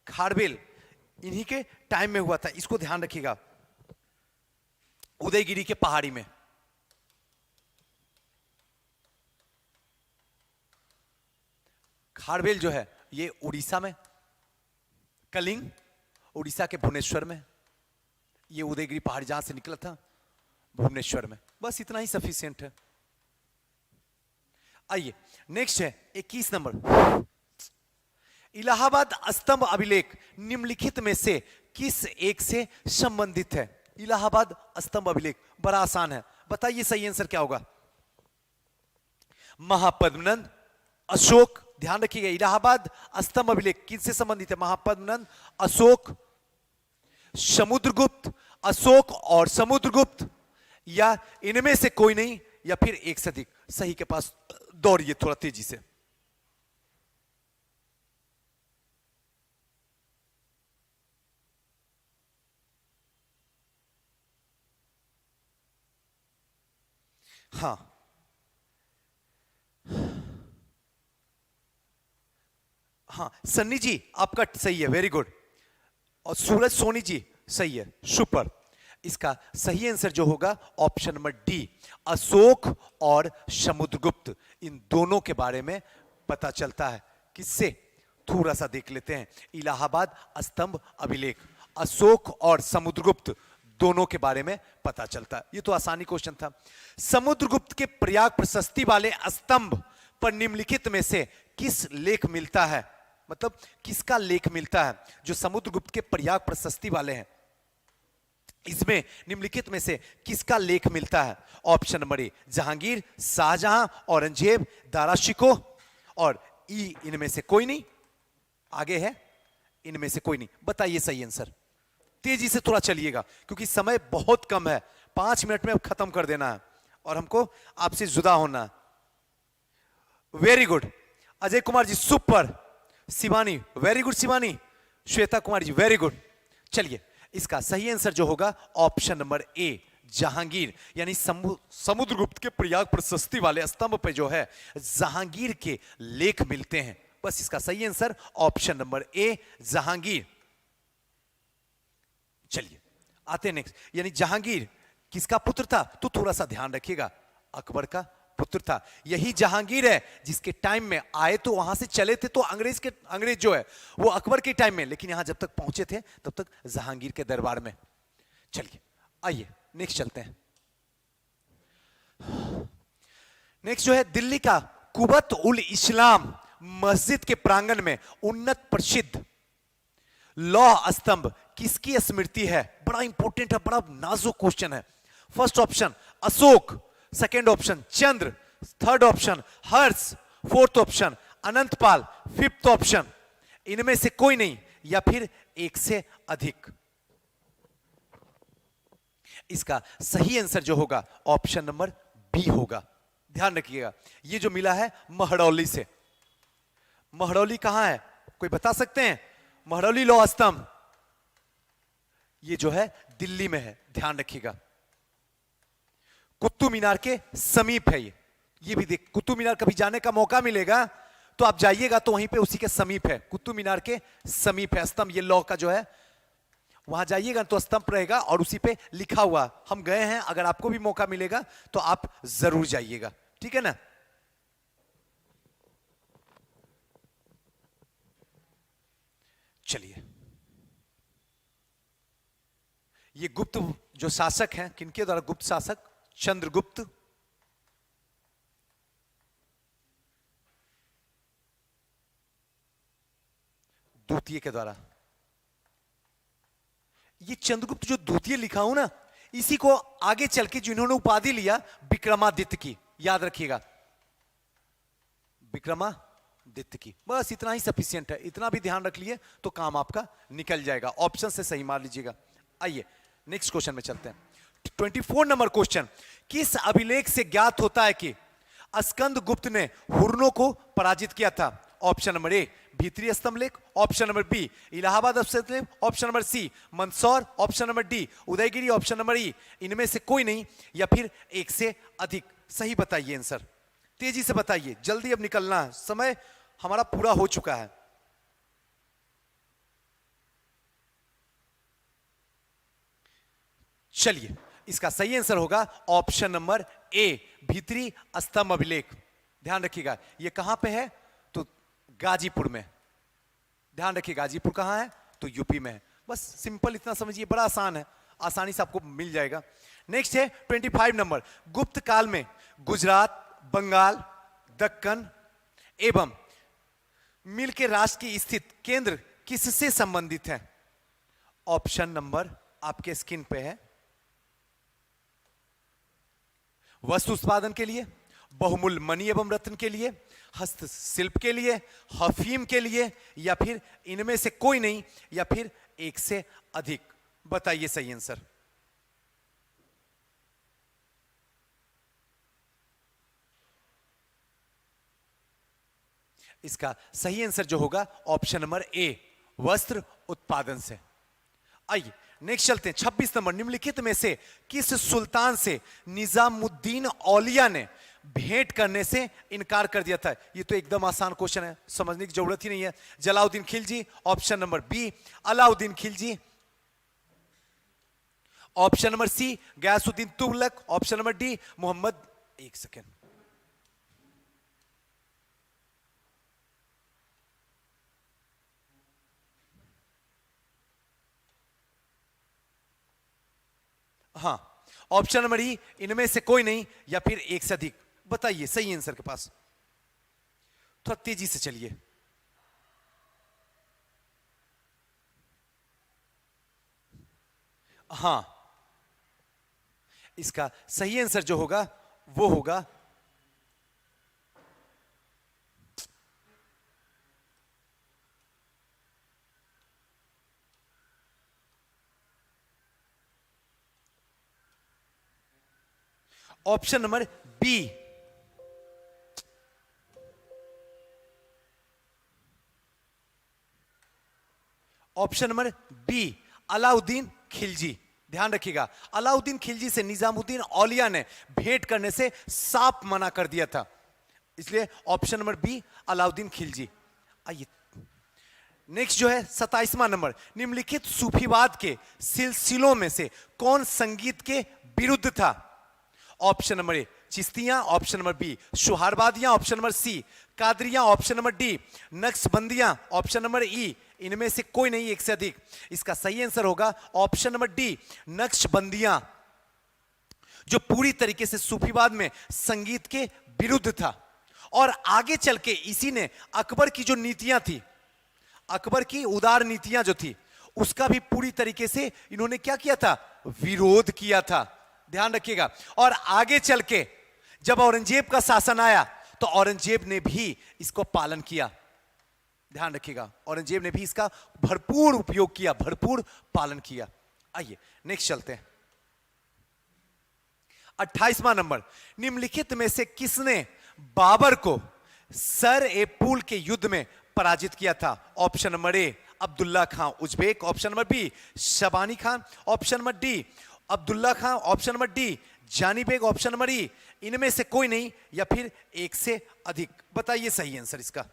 खारवेल इन्हीं के टाइम में हुआ था, इसको ध्यान रखिएगा, उदयगिरी के पहाड़ी में। खारवेल जो है ये उड़ीसा में, कलिंग उड़ीसा के भुवनेश्वर में, ये उदयगिरी पहाड़ी जहां से निकला था भुवनेश्वर में। बस इतना ही सफिशिएंट है। आइए नेक्स्ट है 21 नंबर, इलाहाबाद स्तंभ अभिलेख निम्नलिखित में से किस एक से संबंधित है? इलाहाबाद स्तंभ अभिलेख बड़ा आसान है, बताइए सही आंसर क्या होगा? महापद्मनंद, अशोक, ध्यान रखिएगा इलाहाबाद स्तंभ अभिलेख किससे संबंधित है? महापद्मनंद, अशोक, समुद्रगुप्त, अशोक और समुद्रगुप्त, या इनमें से कोई नहीं या फिर एक से अधिक। सही के पास दौड़िए थोड़ा तेजी से। हाँ हाँ, सन्नी जी आपका सही है, वेरी गुड। और सूरज सोनी जी सही है, सुपर। इसका सही आंसर जो होगा ऑप्शन नंबर डी अशोक और समुद्रगुप्त, इन दोनों के बारे में पता चलता है। किससे? थोड़ा सा देख लेते हैं। इलाहाबाद स्तंभ अभिलेख अशोक और समुद्रगुप्त दोनों के बारे में पता चलता है। ये तो आसानी क्वेश्चन था। समुद्रगुप्त के प्रयाग प्रशस्ति वाले स्तंभ पर निम्नलिखित में से किस लेख मिलता है? मतलब किसका लेख मिलता है जो समुद्रगुप्त के प्रयाग प्रशस्ति वाले हैं? इसमें निम्नलिखित में से किसका लेख मिलता है? Option number A Jahangir, Shahjahan, Aurangzeb, Dara Shikoh, और ई इनमें से कोई नहीं। आगे है इनमें से कोई नहीं। बताइए सही आंसर, तेजी से थोड़ा चलिएगा क्योंकि समय बहुत कम है, 5 मिनट में खत्म कर देना है और हमको आपसे जुदा होना है। Very good Ajay Kumar ji, super. Shivani very good, Shivani. Shweta Kumar ji very good. चलिए इसका सही आंसर जो होगा ऑप्शन नंबर ए जहांगीर, यानी समुद्रगुप्त के प्रयाग प्रशस्ति वाले स्तंभ पे जो है जहांगीर के लेख मिलते हैं। बस इसका सही answer option number A Jahangir. चलिए आते हैं नेक्स्ट, यानी जहांगीर किसका पुत्र था? तो थोड़ा सा ध्यान रखिएगा, अकबर का पुत्र था। यही जहांगीर है जिसके टाइम में आए तो वहां से चले थे तो अंग्रेज जो है वो अकबर के टाइम में, लेकिन यहां जब तक पहुंचे थे तब तक जहांगीर के दरबार में। चलिए आइए नेक्स्ट चलते हैं। नेक्स्ट जो है दिल्ली का कुबत उल इस्लाम मस्जिद के प्रांगण में उन्नत प्रसिद्ध लौह स्तंभ किसकी स्मृति है? बड़ा इंपॉर्टेंट है, बड़ा नाजुक क्वेश्चन है। First option Ashok, second option Chandra, third option Harsh, fourth option Anantpal, fifth option इनमें से कोई नहीं या फिर एक से अधिक। इसका सही आंसर जो होगा ऑप्शन नंबर बी होगा। ध्यान रखिएगा, ये जो मिला है महरौली से। महरौली कहां है, कोई बता सकते हैं? महरौली लौह स्तंभ ये जो है दिल्ली में है, ध्यान रखिएगा। कुतुब मीनार के समीप है ये भी देख, कुतुब मीनार कभी जाने का मौका मिलेगा तो आप जाइएगा तो वहीं पे उसी के समीप है, कुतुब मीनार के समीप है स्तंभ, ये लौ का जो है, वहां जाइएगा तो स्तंभ रहेगा और उसी पे लिखा हुआ। हम गए हैं, अगर आपको भी मौका मिलेगा तो आप जरूर जाइएगा, ठीक है ना। चलिए, ये गुप्त जो शासक हैं, किनके द्वारा? गुप्त शासक चंद्रगुप्त द्वितीय के द्वारा। ये चंद्रगुप्त जो द्वितीय लिखा हूं ना, इसी को आगे चल के जिन्होंने उपाधि लिया विक्रमादित्य की, याद रखिएगा, विक्रमादित्य की। बस इतना ही सफिशिएंट है, इतना भी ध्यान रख लिए तो काम आपका निकल जाएगा। ऑप्शन से सही मार लीजिएगा। आइए नेक्स्ट क्वेश्चन में चलते हैं। 24 नंबर क्वेश्चन, किस अभिलेख से ज्ञात होता है कि स्कंद गुप्त ने हुर्नों को पराजित किया था? ऑप्शन नंबर ए भीतरी स्तंभ लेख, ऑप्शन नंबर बी इलाहाबाद स्तंभ लेख, option number C Mandsaur, option number D Udayagiri, option number E इनमें से कोई नहीं या फिर एक से अधिक। सही बताइए आंसर, तेजी से बताइए, जल्दी अब निकलना है, समय हमारा पूरा हो चुका है। चलिए, इसका सही आंसर होगा ऑप्शन नंबर ए भीतरी स्तंभ अभिलेख। ध्यान रखिएगा, ये कहां पे है? तो गाजीपुर में। ध्यान रखिए, गाजीपुर कहां है? तो यूपी में है। बस सिंपल इतना समझिए, बड़ा आसान है, आसानी से आपको मिल जाएगा। नेक्स्ट है 25 नंबर, गुप्त काल में गुजरात, बंगाल, दक्कन एवं मिल के राष्ट्र की स्थित केंद्र किससे संबंधित है? ऑप्शन नंबर आपके स्क्रीन पे है। वस्तु उत्पादन के लिए, बहुमूल्य मणि एवं रत्न के लिए, हस्तशिल्प के लिए, अफीम के लिए, या फिर इनमें से कोई नहीं या फिर एक से अधिक। बताइए सही आंसर। इसका सही आंसर जो होगा ऑप्शन नंबर ए वस्त्र उत्पादन से। आइए नेक्स्ट चलते हैं। 26 नंबर, निम्नलिखित में से किस सुल्तान से निजामुद्दीन औलिया ने भेंट करने से इनकार कर दिया था? ये तो एकदम आसान क्वेश्चन है, समझने की जरूरत ही नहीं है। Jalaluddin Khilji, option number B Alauddin Khilji, option number C Ghiyasuddin Tughlaq, option number D Mohammad. एक सेकेंड, हाँ ऑप्शन नंबर ई इनमें से कोई नहीं या फिर एक से अधिक। बताइए सही आंसर के पास, थोड़ा तेजी से चलिए। हाँ, इसका सही आंसर जो होगा वो होगा option number B option number B Alauddin Khilji. ध्यान रखिएगा, अलाउद्दीन खिलजी से निजामुद्दीन औलिया ने भेंट करने से साफ मना कर दिया था, इसलिए option number B Alauddin Khilji. आइए नेक्स्ट जो है 27वां नंबर, निम्नलिखित सूफीवाद के सिलसिलों में से कौन संगीत के विरुद्ध था? ऑप्शन नंबर ए चिश्तियां, ऑप्शन नंबर बी सुहारवादियां, ऑप्शन नंबर सी कादरियां, ऑप्शन नंबर डी नक्शबंदियां, ऑप्शन नंबर ई इनमें से कोई नहीं एक से अधिक। इसका सही आंसर होगा ऑप्शन नंबर डी नक्शबंदियां, जो पूरी तरीके से सूफीवाद में संगीत के विरुद्ध था। और आगे चल के इसी ने अकबर की जो नीतियां थी, अकबर की उदार नीतियां जो थी, उसका भी पूरी तरीके से इन्होंने क्या किया था? विरोध किया था। ध्यान रखिएगा, और आगे चल के जब औरंगजेब का शासन आया तो औरंगजेब ने भी इसको पालन किया। ध्यान रखिएगा, औरंगजेब ने भी इसका भरपूर उपयोग किया, भरपूर पालन किया। आइए नेक्स्ट चलते हैं। 28वां नंबर, निम्नलिखित में से किसने बाबर को सर ए पुल के युद्ध में पराजित किया था? Option number A Abdullah Khan Uzbek, option number B Shaibani Khan, option number D Abdullah Khan, option number D Jani Beg, option number E इनमें से कोई नहीं या फिर एक से अधिक। बताइए सही आंसर इसका।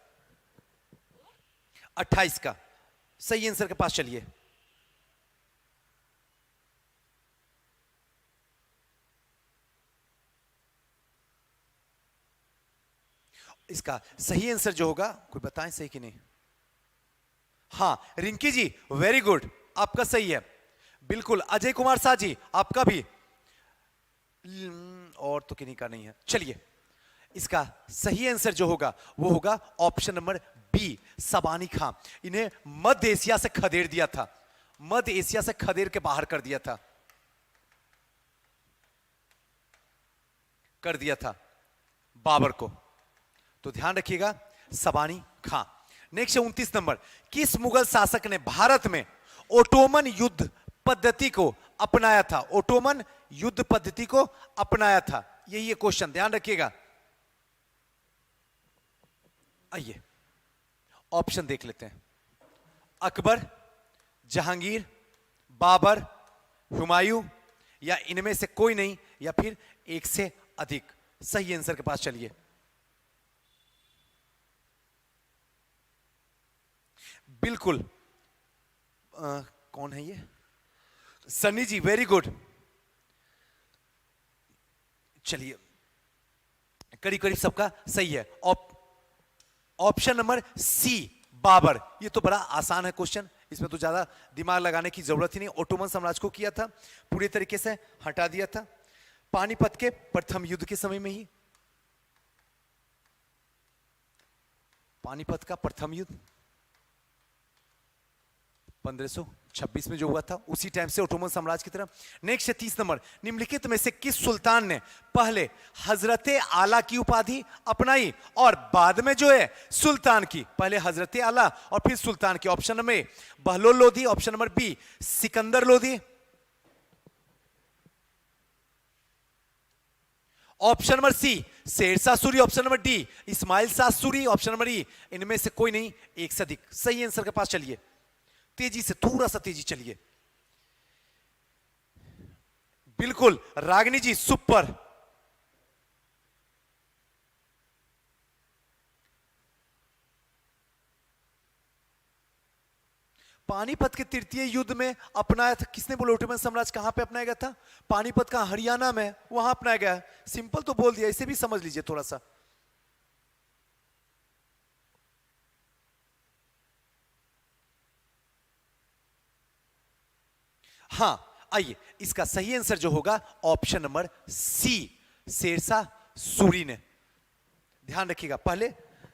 28 का सही आंसर के पास चलिए। इसका सही आंसर जो होगा, कोई बताएं सही कि नहीं? हां रिंकी जी वेरी गुड, आपका सही है बिल्कुल। अजय कुमार शाह जी आपका भी, और तो किन्हीं का नहीं है। चलिए इसका सही आंसर जो होगा वो होगा ऑप्शन नंबर बी, सबानी खां। इन्हें मध्य एशिया से खदेड़ दिया था, मध्य एशिया से खदेड़ के बाहर कर दिया था, बाबर को। तो ध्यान रखिएगा सबानी खां। नेक्स्ट 29 नंबर, किस मुगल शासक ने भारत में ओटोमन युद्ध पद्धति को अपनाया था? ओटोमन युद्ध पद्धति को अपनाया था, यही है क्वेश्चन, ध्यान रखिएगा। आइए ऑप्शन देख लेते हैं। अकबर, जहांगीर, बाबर, हुमायूं, या इनमें से कोई नहीं, या फिर एक से अधिक। सही आंसर के पास चलिए। बिल्कुल कौन है ये? Sunny ji very good. चलिए करीब करीब सबका सही है। Option number C Babur. ये तो बड़ा आसान है क्वेश्चन, इसमें तो ज्यादा दिमाग लगाने की जरूरत ही नहीं। ओटोमन साम्राज्य को किया था, पूरी तरीके से हटा दिया था पानीपत के प्रथम युद्ध के समय में ही। पानीपत का प्रथम युद्ध 1526 में जो हुआ था, उसी टाइम से ओटोमन साम्राज्य की तरफ। नेक्स्ट है 30 नंबर, निम्नलिखित में से किस सुल्तान ने पहले हजरते आला की उपाधि अपनाई और बाद में जो है सुल्तान की? पहले हजरते आला और फिर सुल्तान की। Option number A Bahlol Lodhi, option number B Sikandar Lodhi, option number C Shershah Suri, option number D Ismail Shah Suri, option number E इनमें से कोई नहीं, एक से अधिक। सही आंसर के पास चलिए, तेजी से, थोड़ा सा तेजी चलिए। बिल्कुल रागिनी जी सुपर। पानीपत के तृतीय युद्ध में अपनाया था किसने? बोले ओटोमन साम्राज्य कहां पे अपनाया गया था? पानीपत का हरियाणा में, वहां अपनाया गया। सिंपल तो बोल दिया, इसे भी समझ लीजिए थोड़ा सा। हां आइए, इसका सही आंसर जो होगा option number C Shershah Suri ने। ध्यान रखिएगा, पहले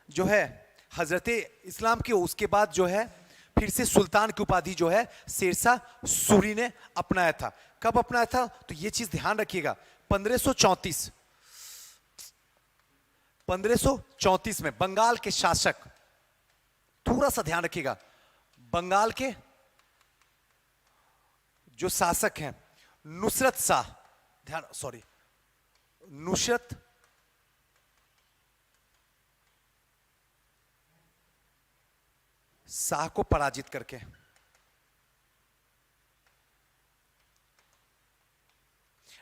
जो है हजरते इस्लाम की, उसके बाद जो है फिर से सुल्तान की उपाधि जो है शेरशाह सूरी ने अपनाया था। कब अपनाया था? तो ये चीज ध्यान रखिएगा, 1534 में बंगाल के शासक, थोड़ा सा ध्यान रखिएगा, बंगाल के जो शासक हैं नुसरत शाह, नुसरत शाह को पराजित करके।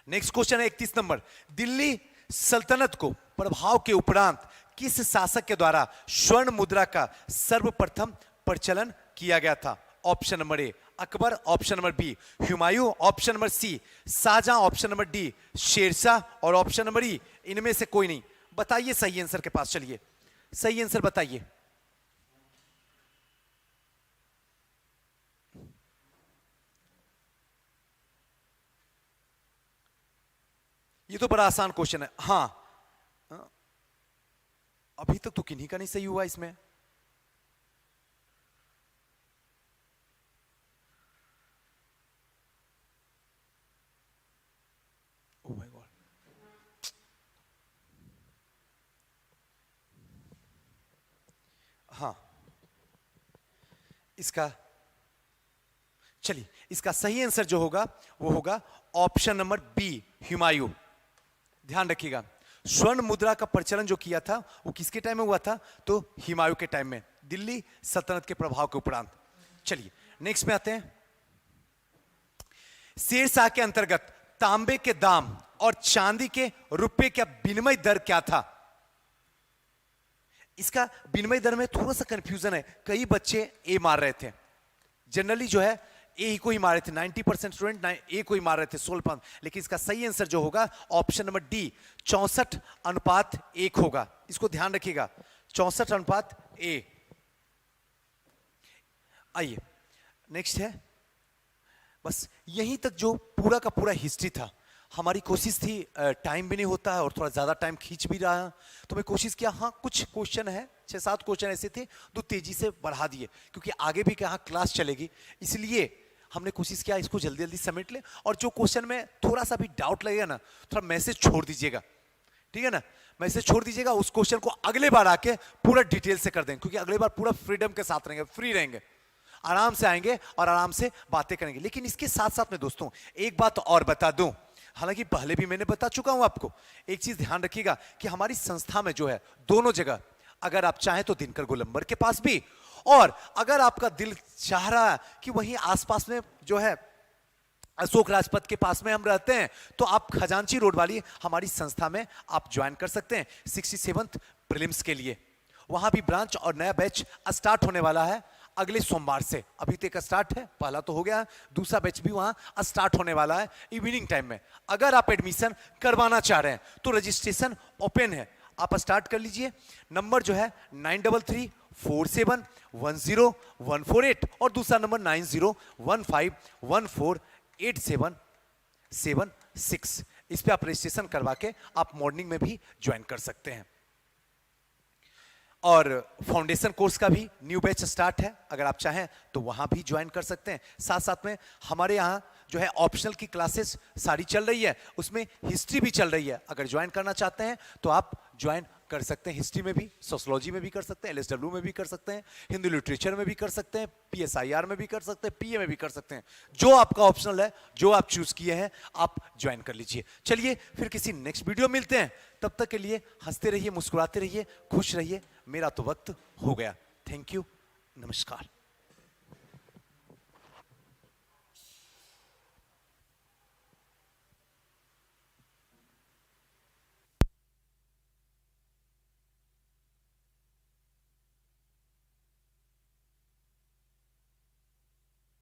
नेक्स्ट क्वेश्चन है 31 नंबर, दिल्ली सल्तनत को प्रभाव के उपरांत किस शासक के द्वारा स्वर्ण मुद्रा का सर्वप्रथम प्रचलन किया गया था? Option number A Akbar, option number B Humayun, option number C Shahjahan, option number D Shershah, और ऑप्शन नंबर ई इनमें से कोई नहीं। बताइए सही आंसर के पास चलिए, सही आंसर बताइए। ये तो बड़ा आसान क्वेश्चन है। हां अभी तक तो किन्हीं का नहीं सही हुआ इसमें। ओह माय गॉड, हाँ इसका चलिए, इसका सही आंसर जो होगा वो होगा ऑप्शन नंबर बी हुमायूं। ध्यान रखिएगा, स्वर्ण मुद्रा का प्रचलन जो किया था वो किसके टाइम में हुआ था? तो हुमायूं के टाइम में, दिल्ली सल्तनत के प्रभाव के उपरांत। चलिए नेक्स्ट में आते हैं। शेरशाह के अंतर्गत तांबे के दाम और चांदी के रुपए का विनिमय दर क्या था? इसका विनिमय दर में थोड़ा सा कंफ्यूजन है, कई बच्चे ए मार रहे थे, जनरली जो है ए ही को ही मारे थे, 90% स्टूडेंट ए को ही मार रहे थे 16, लेकिन इसका सही आंसर जो होगा ऑप्शन नंबर डी 64:1 होगा। इसको ध्यान रखिएगा, 64:1। आइए नेक्स्ट है, बस यहीं तक जो पूरा का पूरा हिस्ट्री था। हमारी कोशिश थी, टाइम भी नहीं होता है और थोड़ा ज़्यादा टाइम खींच भी रहा है, तो मैं कोशिश किया, हाँ कुछ क्वेश्चन है 6-7 क्वेश्चन ऐसे थे तो तेजी से बढ़ा दिए, क्योंकि आगे भी कहाँ क्लास चलेगी, इसलिए हमने कोशिश किया इसको जल्दी जल्दी समेट ले। और जो क्वेश्चन में थोड़ा सा भी डाउट लगेगा ना, थोड़ा मैसेज छोड़ दीजिएगा, ठीक है ना, मैसेज छोड़ दीजिएगा, उस क्वेश्चन को अगले बार आके पूरा डिटेल से कर देंगे, क्योंकि अगले बार पूरा फ्रीडम के साथ रहेंगे, फ्री रहेंगे, आराम से आएंगे और आराम से बातें करेंगे। लेकिन इसके साथ साथ में दोस्तों एक बात और बता दूं, हालांकि पहले भी मैंने बता चुका हूं आपको, एक चीज ध्यान रखिएगा कि हमारी संस्था में जो है दोनों जगह, अगर आप चाहें तो दिनकर गोलंबर के पास भी, और अगर आपका दिल चाह रहा है कि वहीं आसपास में जो है अशोक राजपथ के पास में हम रहते हैं, तो आप खजांची रोड वाली हमारी संस्था में आप ज्वाइन कर सकते हैं 67th प्रीलिम्स के लिए। वहां भी ब्रांच और नया बैच स्टार्ट होने वाला है अगले सोमवार से। अभी तक स्टार्ट है, पहला तो हो गया, दूसरा बैच भी वहां स्टार्ट होने वाला है इवनिंग टाइम में। अगर आप एडमिशन करवाना चाह रहे हैं तो रजिस्ट्रेशन ओपन है, आप स्टार्ट कर लीजिए। नंबर जो है 9334710148 और दूसरा नंबर 9015148776। इस पे आप रजिस्ट्रेशन करवा के आप मॉर्निंग में भी ज्वाइन कर सकते हैं। और फाउंडेशन कोर्स का भी न्यू बैच स्टार्ट है, अगर आप चाहें तो वहां भी ज्वाइन कर सकते हैं। साथ साथ में हमारे यहाँ जो है ऑप्शनल की क्लासेस सारी चल रही है, उसमें हिस्ट्री भी चल रही है। अगर ज्वाइन करना चाहते हैं तो आप ज्वाइन कर सकते हैं, हिस्ट्री में भी, सोशियोलॉजी में भी कर सकते हैं, एलएसडब्ल्यू में भी कर सकते हैं, हिंदी लिटरेचर में भी कर सकते हैं, पीएसआईआर में भी कर सकते हैं, पीए में भी कर सकते हैं। जो आपका ऑप्शनल है, जो आप चूज किए हैं, आप ज्वाइन कर लीजिए। चलिए फिर किसी नेक्स्ट वीडियो मिलते हैं, तब तक के लिए हंसते रहिए, मुस्कुराते रहिए, खुश रहिए। मेरा तो वक्त हो गया। थैंक यू, नमस्कार।